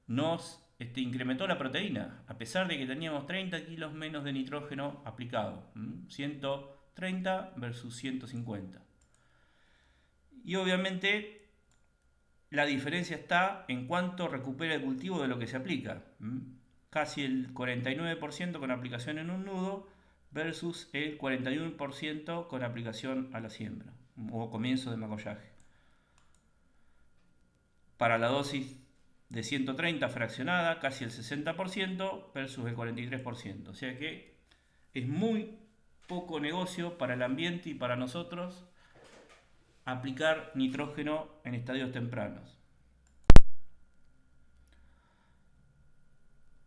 nos incrementó la proteína, a pesar de que teníamos 30 kilos menos de nitrógeno aplicado, 130 versus 150. Y obviamente la diferencia está en cuánto recupera el cultivo de lo que se aplica. Casi el 49% con aplicación en un nudo versus el 41% con aplicación a la siembra o comienzo de macollaje. Para la dosis de 130 fraccionada, casi el 60% versus el 43%. O sea que es muy poco negocio para el ambiente y para nosotros aplicar nitrógeno en estadios tempranos.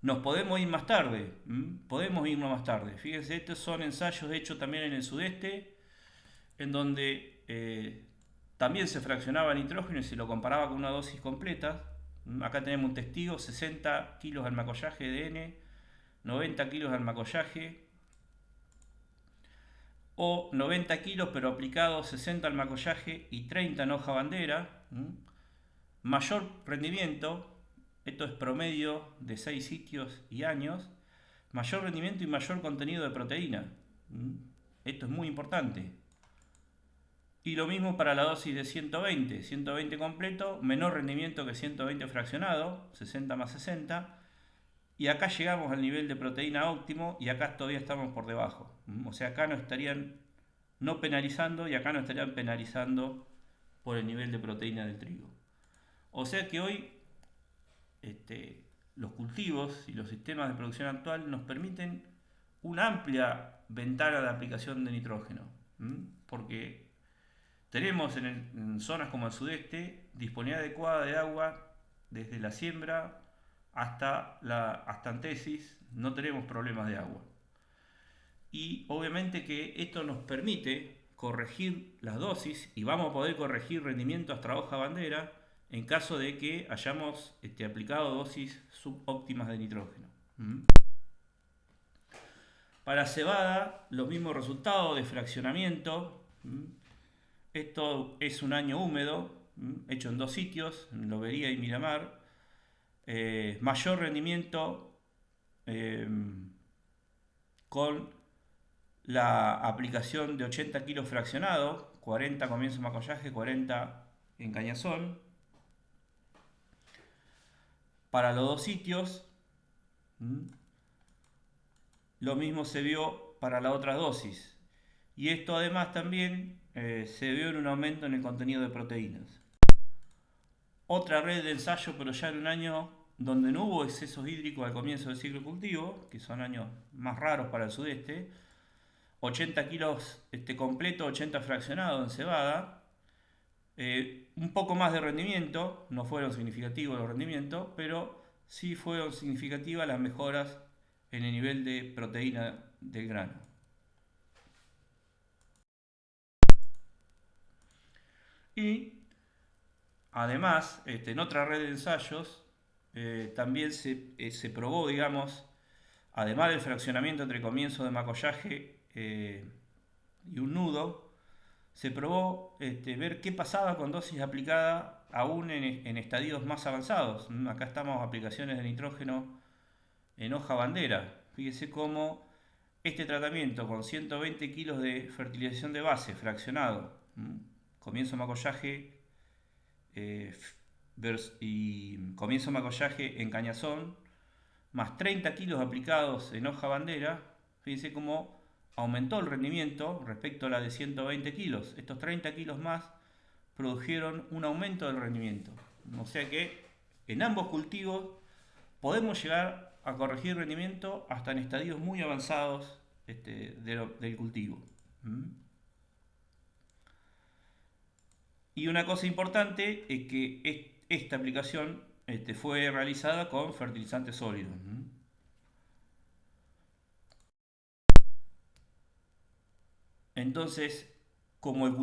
Nos podemos ir más tarde, Fíjense, estos son ensayos hechos también en el sudeste, en donde también se fraccionaba nitrógeno y se lo comparaba con una dosis completa. Acá tenemos un testigo, 60 kilos al macollaje de N, 90 kilos al macollaje. o 90 kilos pero aplicados 60 al macollaje y 30 en hoja bandera. Mayor rendimiento, esto es promedio de 6 sitios y años, mayor rendimiento y mayor contenido de proteína. Esto es muy importante. Y lo mismo para la dosis de 120, 120 completo, menor rendimiento que 120 fraccionado, 60 más 60. Y acá llegamos al nivel de proteína óptimo y acá todavía estamos por debajo. O sea, acá nos estarían no penalizando y acá nos estarían penalizando por el nivel de proteína del trigo. O sea que hoy los cultivos y los sistemas de producción actual nos permiten una amplia ventana de aplicación de nitrógeno. Porque tenemos en zonas como el sudeste disponibilidad adecuada de agua desde la siembra hasta antesis, no tenemos problemas de agua. Y obviamente que esto nos permite corregir las dosis y vamos a poder corregir rendimiento hasta hoja bandera en caso de que hayamos aplicado dosis subóptimas de nitrógeno. Para cebada, los mismos resultados de fraccionamiento. Esto es un año húmedo, hecho en 2 sitios, en Lobería y Miramar. Mayor rendimiento con la aplicación de 80 kilos fraccionados, 40 comienzo de macollaje, 40 en cañazón. Para los 2 sitios, lo mismo se vio para la otra dosis. Y esto además también se vio en un aumento en el contenido de proteínas. Otra red de ensayo, pero ya en un año donde no hubo excesos hídricos al comienzo del ciclo cultivo, que son años más raros para el sudeste. 80 kilos completo, 80 fraccionado en cebada. Un poco más de rendimiento, no fueron significativos los rendimientos, pero sí fueron significativas las mejoras en el nivel de proteína del grano. Y además, en otra red de ensayos, también se probó, digamos, además del fraccionamiento entre comienzo de macollaje y un nudo, se probó ver qué pasaba con dosis aplicada aún en estadios más avanzados. Acá estamos aplicaciones de nitrógeno en hoja bandera. Fíjese cómo este tratamiento con 120 kilos de fertilización de base fraccionado, comienzo macollaje y comienzo macollaje en cañazón, más 30 kilos aplicados en hoja bandera, fíjense cómo aumentó el rendimiento respecto a la de 120 kilos. Estos 30 kilos más produjeron un aumento del rendimiento. O sea que en ambos cultivos podemos llegar a corregir rendimiento hasta en estadios muy avanzados del cultivo. Y una cosa importante es que esta aplicación fue realizada con fertilizantes sólidos. Entonces, como los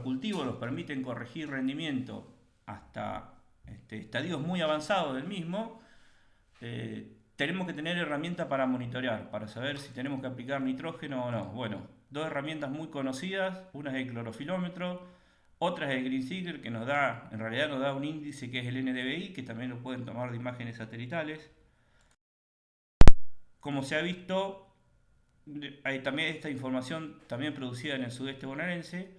cultivos nos permiten corregir rendimiento hasta estadios muy avanzados del mismo, tenemos que tener herramientas para monitorear, para saber si tenemos que aplicar nitrógeno o no. Bueno, 2 herramientas muy conocidas, una es el clorofilómetro, otra es el Green Seeker, que en realidad nos da un índice que es el NDVI, que también lo pueden tomar de imágenes satelitales. Como se ha visto, hay también esta información también producida en el sudeste bonaerense.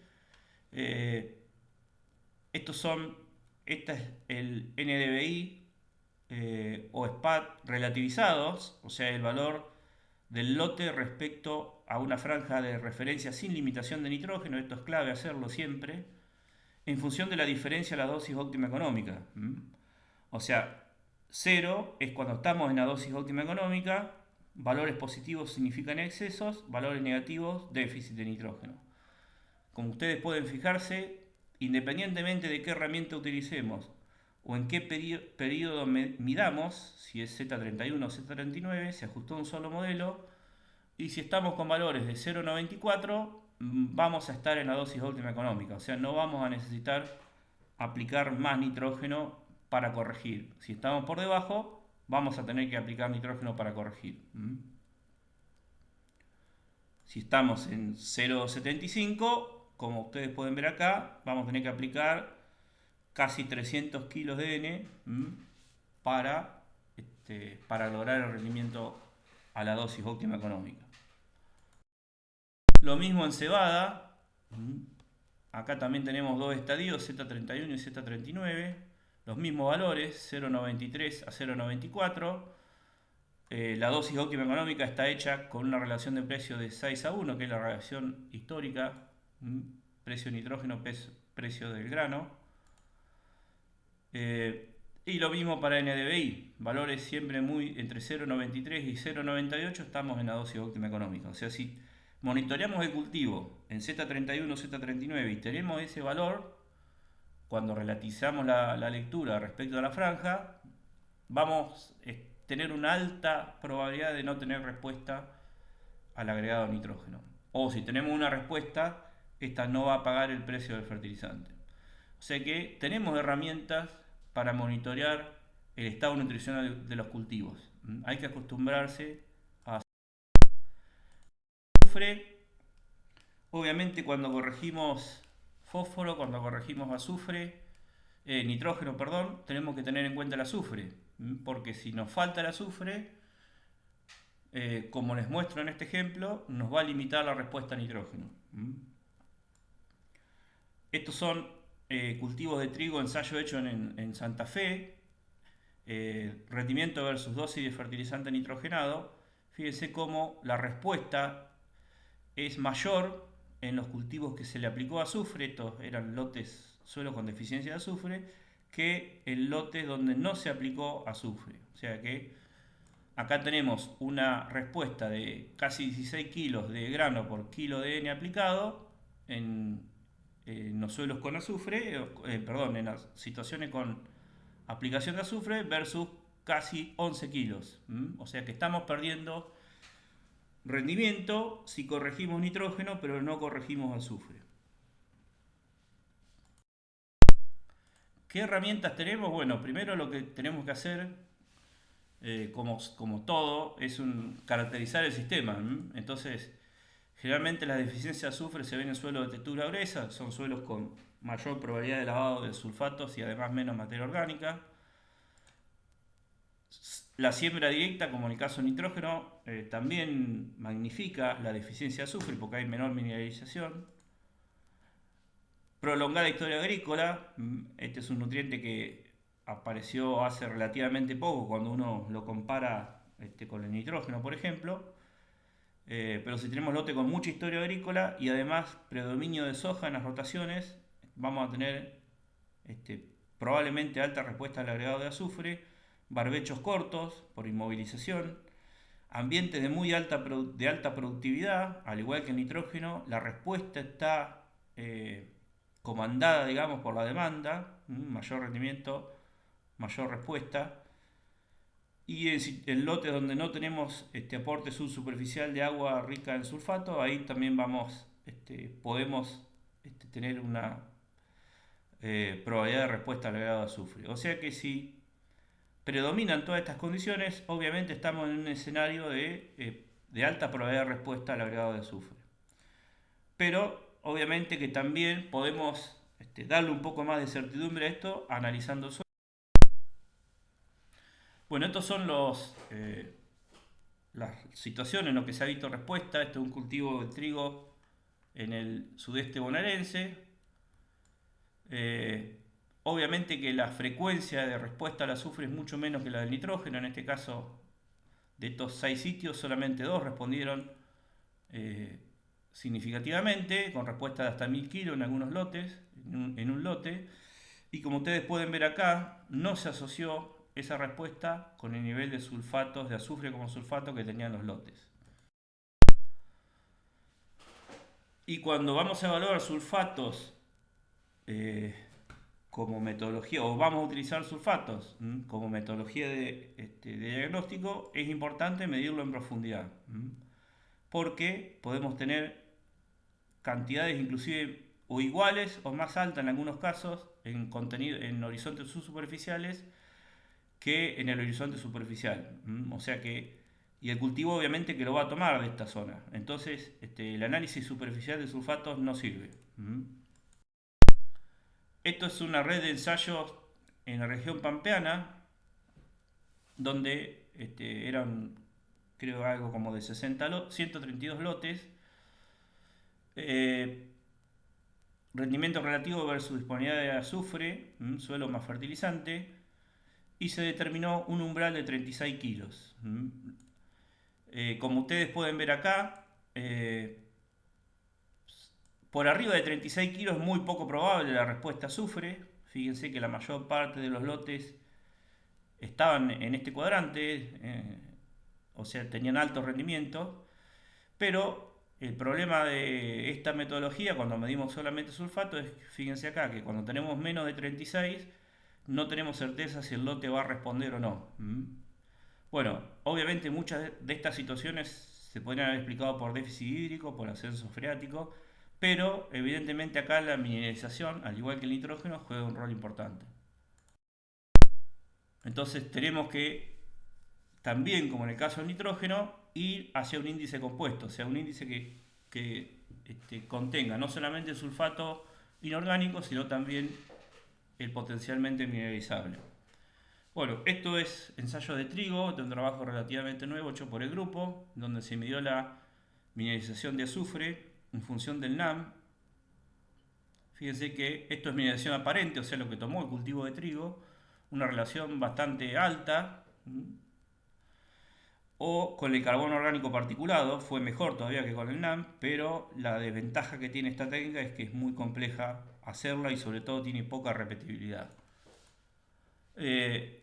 Este es el NDVI o SPAT relativizados, o sea, el valor del lote respecto a una franja de referencia sin limitación de nitrógeno. Esto es clave hacerlo siempre, en función de la diferencia a la dosis óptima económica. O sea, 0 es cuando estamos en la dosis óptima económica, valores positivos significan excesos, valores negativos déficit de nitrógeno. Como ustedes pueden fijarse, independientemente de qué herramienta utilicemos o en qué periodo midamos, si es Z31 o Z39, se ajustó un solo modelo, y si estamos con valores de 0,94, vamos a estar en la dosis óptima económica, o sea, no vamos a necesitar aplicar más nitrógeno para corregir. Si estamos por debajo, vamos a tener que aplicar nitrógeno para corregir. Si estamos en 0,75, como ustedes pueden ver acá, vamos a tener que aplicar casi 300 kilos de N para lograr el rendimiento a la dosis óptima económica. Lo mismo en cebada. Acá también tenemos dos estadios, Z31 y Z39. Los mismos valores, 0,93 a 0,94. La dosis óptima económica está hecha con una relación de precio de 6 a 1, que es la relación histórica. Precio de nitrógeno, precio del grano. Y lo mismo para NDVI, valores siempre muy entre 0,93 y 0,98, estamos en la dosis óptima económica. O sea, si monitoreamos el cultivo en Z31, Z39 y tenemos ese valor, cuando relativizamos la lectura respecto a la franja, vamos a tener una alta probabilidad de no tener respuesta al agregado nitrógeno. O si tenemos una respuesta, esta no va a pagar el precio del fertilizante. O sea que tenemos herramientas para monitorear el estado nutricional de los cultivos. Hay que acostumbrarse a azufre. Obviamente cuando corregimos fósforo, cuando corregimos nitrógeno, perdón, tenemos que tener en cuenta el azufre, porque si nos falta el azufre, como les muestro en este ejemplo, nos va a limitar la respuesta a nitrógeno. Estos son cultivos de trigo, ensayo hecho en Santa Fe, rendimiento versus dosis de fertilizante nitrogenado. Fíjense cómo la respuesta es mayor en los cultivos que se le aplicó azufre, estos eran lotes suelos con deficiencia de azufre, que en lotes donde no se aplicó azufre. O sea que acá tenemos una respuesta de casi 16 kilos de grano por kilo de N aplicado en los suelos con azufre, en las situaciones con aplicación de azufre versus casi 11 kilos. O sea que estamos perdiendo rendimiento si corregimos nitrógeno, pero no corregimos azufre. ¿Qué herramientas tenemos? Bueno, primero lo que tenemos que hacer, como todo, es caracterizar el sistema. Entonces, generalmente las deficiencias de azufre se ven en suelos de textura gruesa, son suelos con mayor probabilidad de lavado de sulfatos y además menos materia orgánica. La siembra directa, como en el caso de nitrógeno, también magnifica la deficiencia de azufre porque hay menor mineralización. Prolongada historia agrícola, este es un nutriente que apareció hace relativamente poco cuando uno lo compara con el nitrógeno, por ejemplo. Pero si tenemos lote con mucha historia agrícola y además predominio de soja en las rotaciones, vamos a tener probablemente alta respuesta al agregado de azufre, barbechos cortos por inmovilización, ambientes de alta productividad, al igual que el nitrógeno, la respuesta está comandada, digamos, por la demanda, mayor rendimiento, mayor respuesta. Y en lotes donde no tenemos aporte subsuperficial de agua rica en sulfato, ahí también podemos tener una probabilidad de respuesta al agregado de azufre. O sea que si predominan todas estas condiciones, obviamente estamos en un escenario de alta probabilidad de respuesta al agregado de azufre. Pero obviamente que también podemos darle un poco más de certidumbre a esto analizando suelo. Bueno, estos son las situaciones en las que se ha visto respuesta. Este es un cultivo de trigo en el sudeste bonaerense. Obviamente que la frecuencia de respuesta al azufre es mucho menos que la del nitrógeno. En este caso, de estos 6 sitios, solamente 2 respondieron significativamente, con respuesta de hasta 1000 kilos en algunos lotes, en un lote. Y como ustedes pueden ver acá, no se asoció esa respuesta con el nivel de sulfatos, de azufre como sulfato que tenían los lotes. Y cuando vamos a evaluar sulfatos como metodología, o vamos a utilizar sulfatos como metodología de diagnóstico, es importante medirlo en profundidad, porque podemos tener cantidades inclusive o iguales o más altas en algunos casos en horizontes subsuperficiales que en el horizonte superficial. O sea que y el cultivo obviamente que lo va a tomar de esta zona. Entonces el análisis superficial de sulfatos no sirve. Esto es una red de ensayos en la región pampeana, donde eran, creo, algo como de 132 lotes. Eh, Rendimiento relativo versus disponibilidad de azufre, suelo más fertilizante, y se determinó un umbral de 36 kilos. Como ustedes pueden ver acá, por arriba de 36 kilos es muy poco probable la respuesta a azufre. Fíjense que la mayor parte de los lotes estaban en este cuadrante, o sea, tenían alto rendimiento, pero el problema de esta metodología cuando medimos solamente sulfato es, fíjense acá, que cuando tenemos menos de 36 no tenemos certeza si el lote va a responder o no. Bueno, obviamente muchas de estas situaciones se podrían haber explicado por déficit hídrico, por ascenso freático, pero evidentemente acá la mineralización, al igual que el nitrógeno, juega un rol importante. Entonces tenemos que, también como en el caso del nitrógeno, ir hacia un índice compuesto, o sea, un índice que contenga no solamente el sulfato inorgánico, sino también el potencialmente mineralizable. Bueno, esto es ensayo de trigo, de un trabajo relativamente nuevo hecho por el grupo, donde se midió la mineralización de azufre en función del NAM. Fíjense que esto es mineralización aparente, o sea, lo que tomó el cultivo de trigo, una relación bastante alta, o con el carbono orgánico particulado, fue mejor todavía que con el NAM, pero la desventaja que tiene esta técnica es que es muy compleja hacerla y sobre todo tiene poca repetibilidad.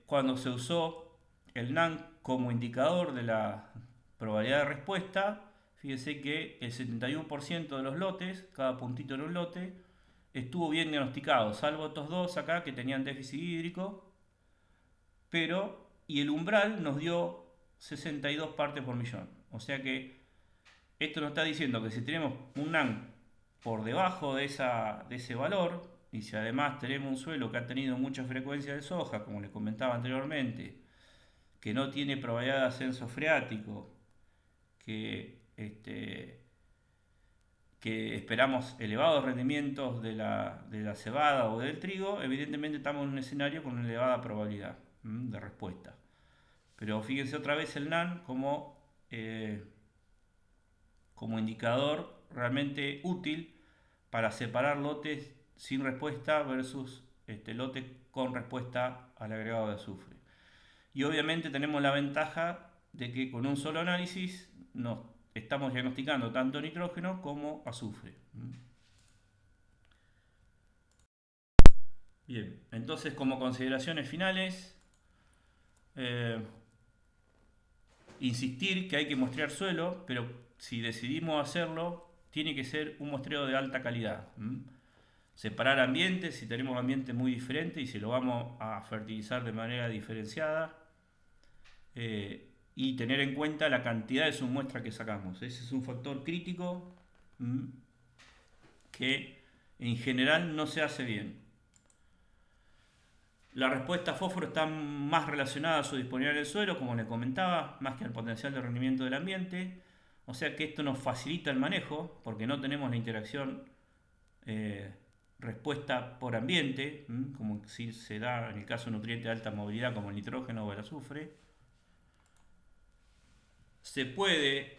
Cuando se usó el NAM como indicador de la probabilidad de respuesta, fíjense que el 71% de los lotes, cada puntito en un lote, estuvo bien diagnosticado, salvo estos dos acá que tenían déficit hídrico, y el umbral nos dio 62 partes por millón. O sea que esto nos está diciendo que si tenemos un NAM por debajo de ese valor, y si además tenemos un suelo que ha tenido mucha frecuencia de soja, como les comentaba anteriormente, que no tiene probabilidad de ascenso freático, que esperamos elevados rendimientos de la cebada o del trigo, evidentemente estamos en un escenario con una elevada probabilidad de respuesta. Pero fíjense otra vez el NAN como indicador realmente útil para separar lotes sin respuesta versus lotes con respuesta al agregado de azufre. Y obviamente tenemos la ventaja de que con un solo análisis nos estamos diagnosticando tanto nitrógeno como azufre. Bien, entonces como consideraciones finales, insistir que hay que muestrear suelo, pero si decidimos hacerlo, tiene que ser un muestreo de alta calidad. Separar ambientes, si tenemos ambientes muy diferentes y si lo vamos a fertilizar de manera diferenciada, y tener en cuenta la cantidad de submuestra que sacamos. Ese es un factor crítico que en general no se hace bien. La respuesta a fósforo está más relacionada a su disponibilidad en el suelo, como les comentaba, más que al potencial de rendimiento del ambiente. O sea que esto nos facilita el manejo, porque no tenemos la interacción respuesta por ambiente, como si se da en el caso de nutrientes de alta movilidad como el nitrógeno o el azufre. Se puede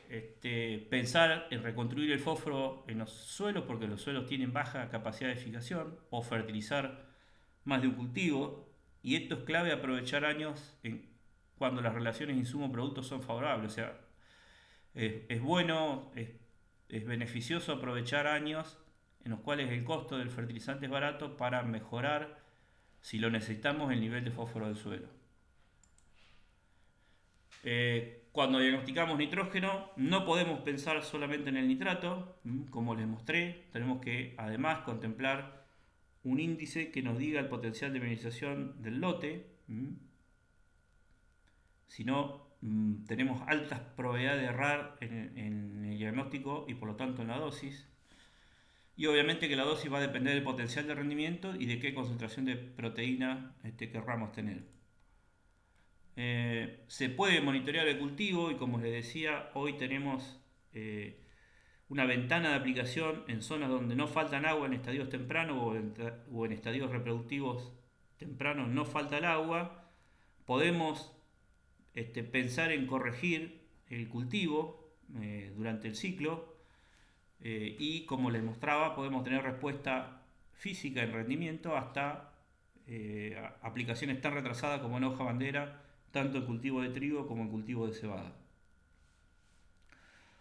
pensar en reconstruir el fósforo en los suelos, porque los suelos tienen baja capacidad de fijación, o fertilizar más de un cultivo, y esto es clave aprovechar años cuando las relaciones insumo-producto son favorables. O sea, es bueno, es beneficioso aprovechar años en los cuales el costo del fertilizante es barato para mejorar, si lo necesitamos, el nivel de fósforo del suelo. Cuando diagnosticamos nitrógeno, no podemos pensar solamente en el nitrato, como les mostré, tenemos que además contemplar un índice que nos diga el potencial de mineralización del lote. Si no, tenemos altas probabilidades de errar en el diagnóstico y por lo tanto en la dosis. Y obviamente que la dosis va a depender del potencial de rendimiento y de qué concentración de proteína querramos tener. Se puede monitorear el cultivo y como les decía, hoy tenemos una ventana de aplicación en zonas donde no faltan agua en estadios tempranos o en estadios reproductivos tempranos no falta el agua. Podemos pensar en corregir el cultivo durante el ciclo y como les mostraba podemos tener respuesta física en rendimiento hasta aplicaciones tan retrasadas como en hoja bandera, tanto en cultivo de trigo como en cultivo de cebada.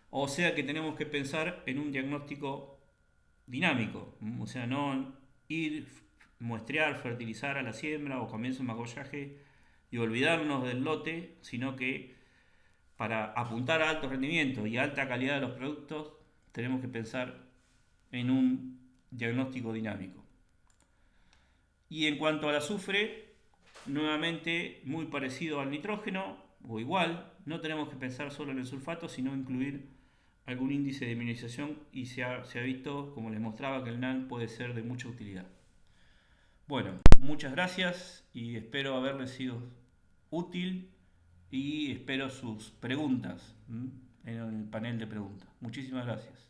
O sea que tenemos que pensar en un diagnóstico dinámico, o sea, no ir, muestrear, fertilizar a la siembra o comienzo de magollaje y olvidarnos del lote, sino que para apuntar a alto rendimiento y alta calidad de los productos tenemos que pensar en un diagnóstico dinámico. Y en cuanto al azufre, nuevamente muy parecido al nitrógeno o igual, no tenemos que pensar solo en el sulfato, sino incluir algún índice de minimización y se ha visto, como les mostraba, que el NAN puede ser de mucha utilidad. Bueno, muchas gracias y espero haberles sido útil y espero sus preguntas en el panel de preguntas. Muchísimas gracias.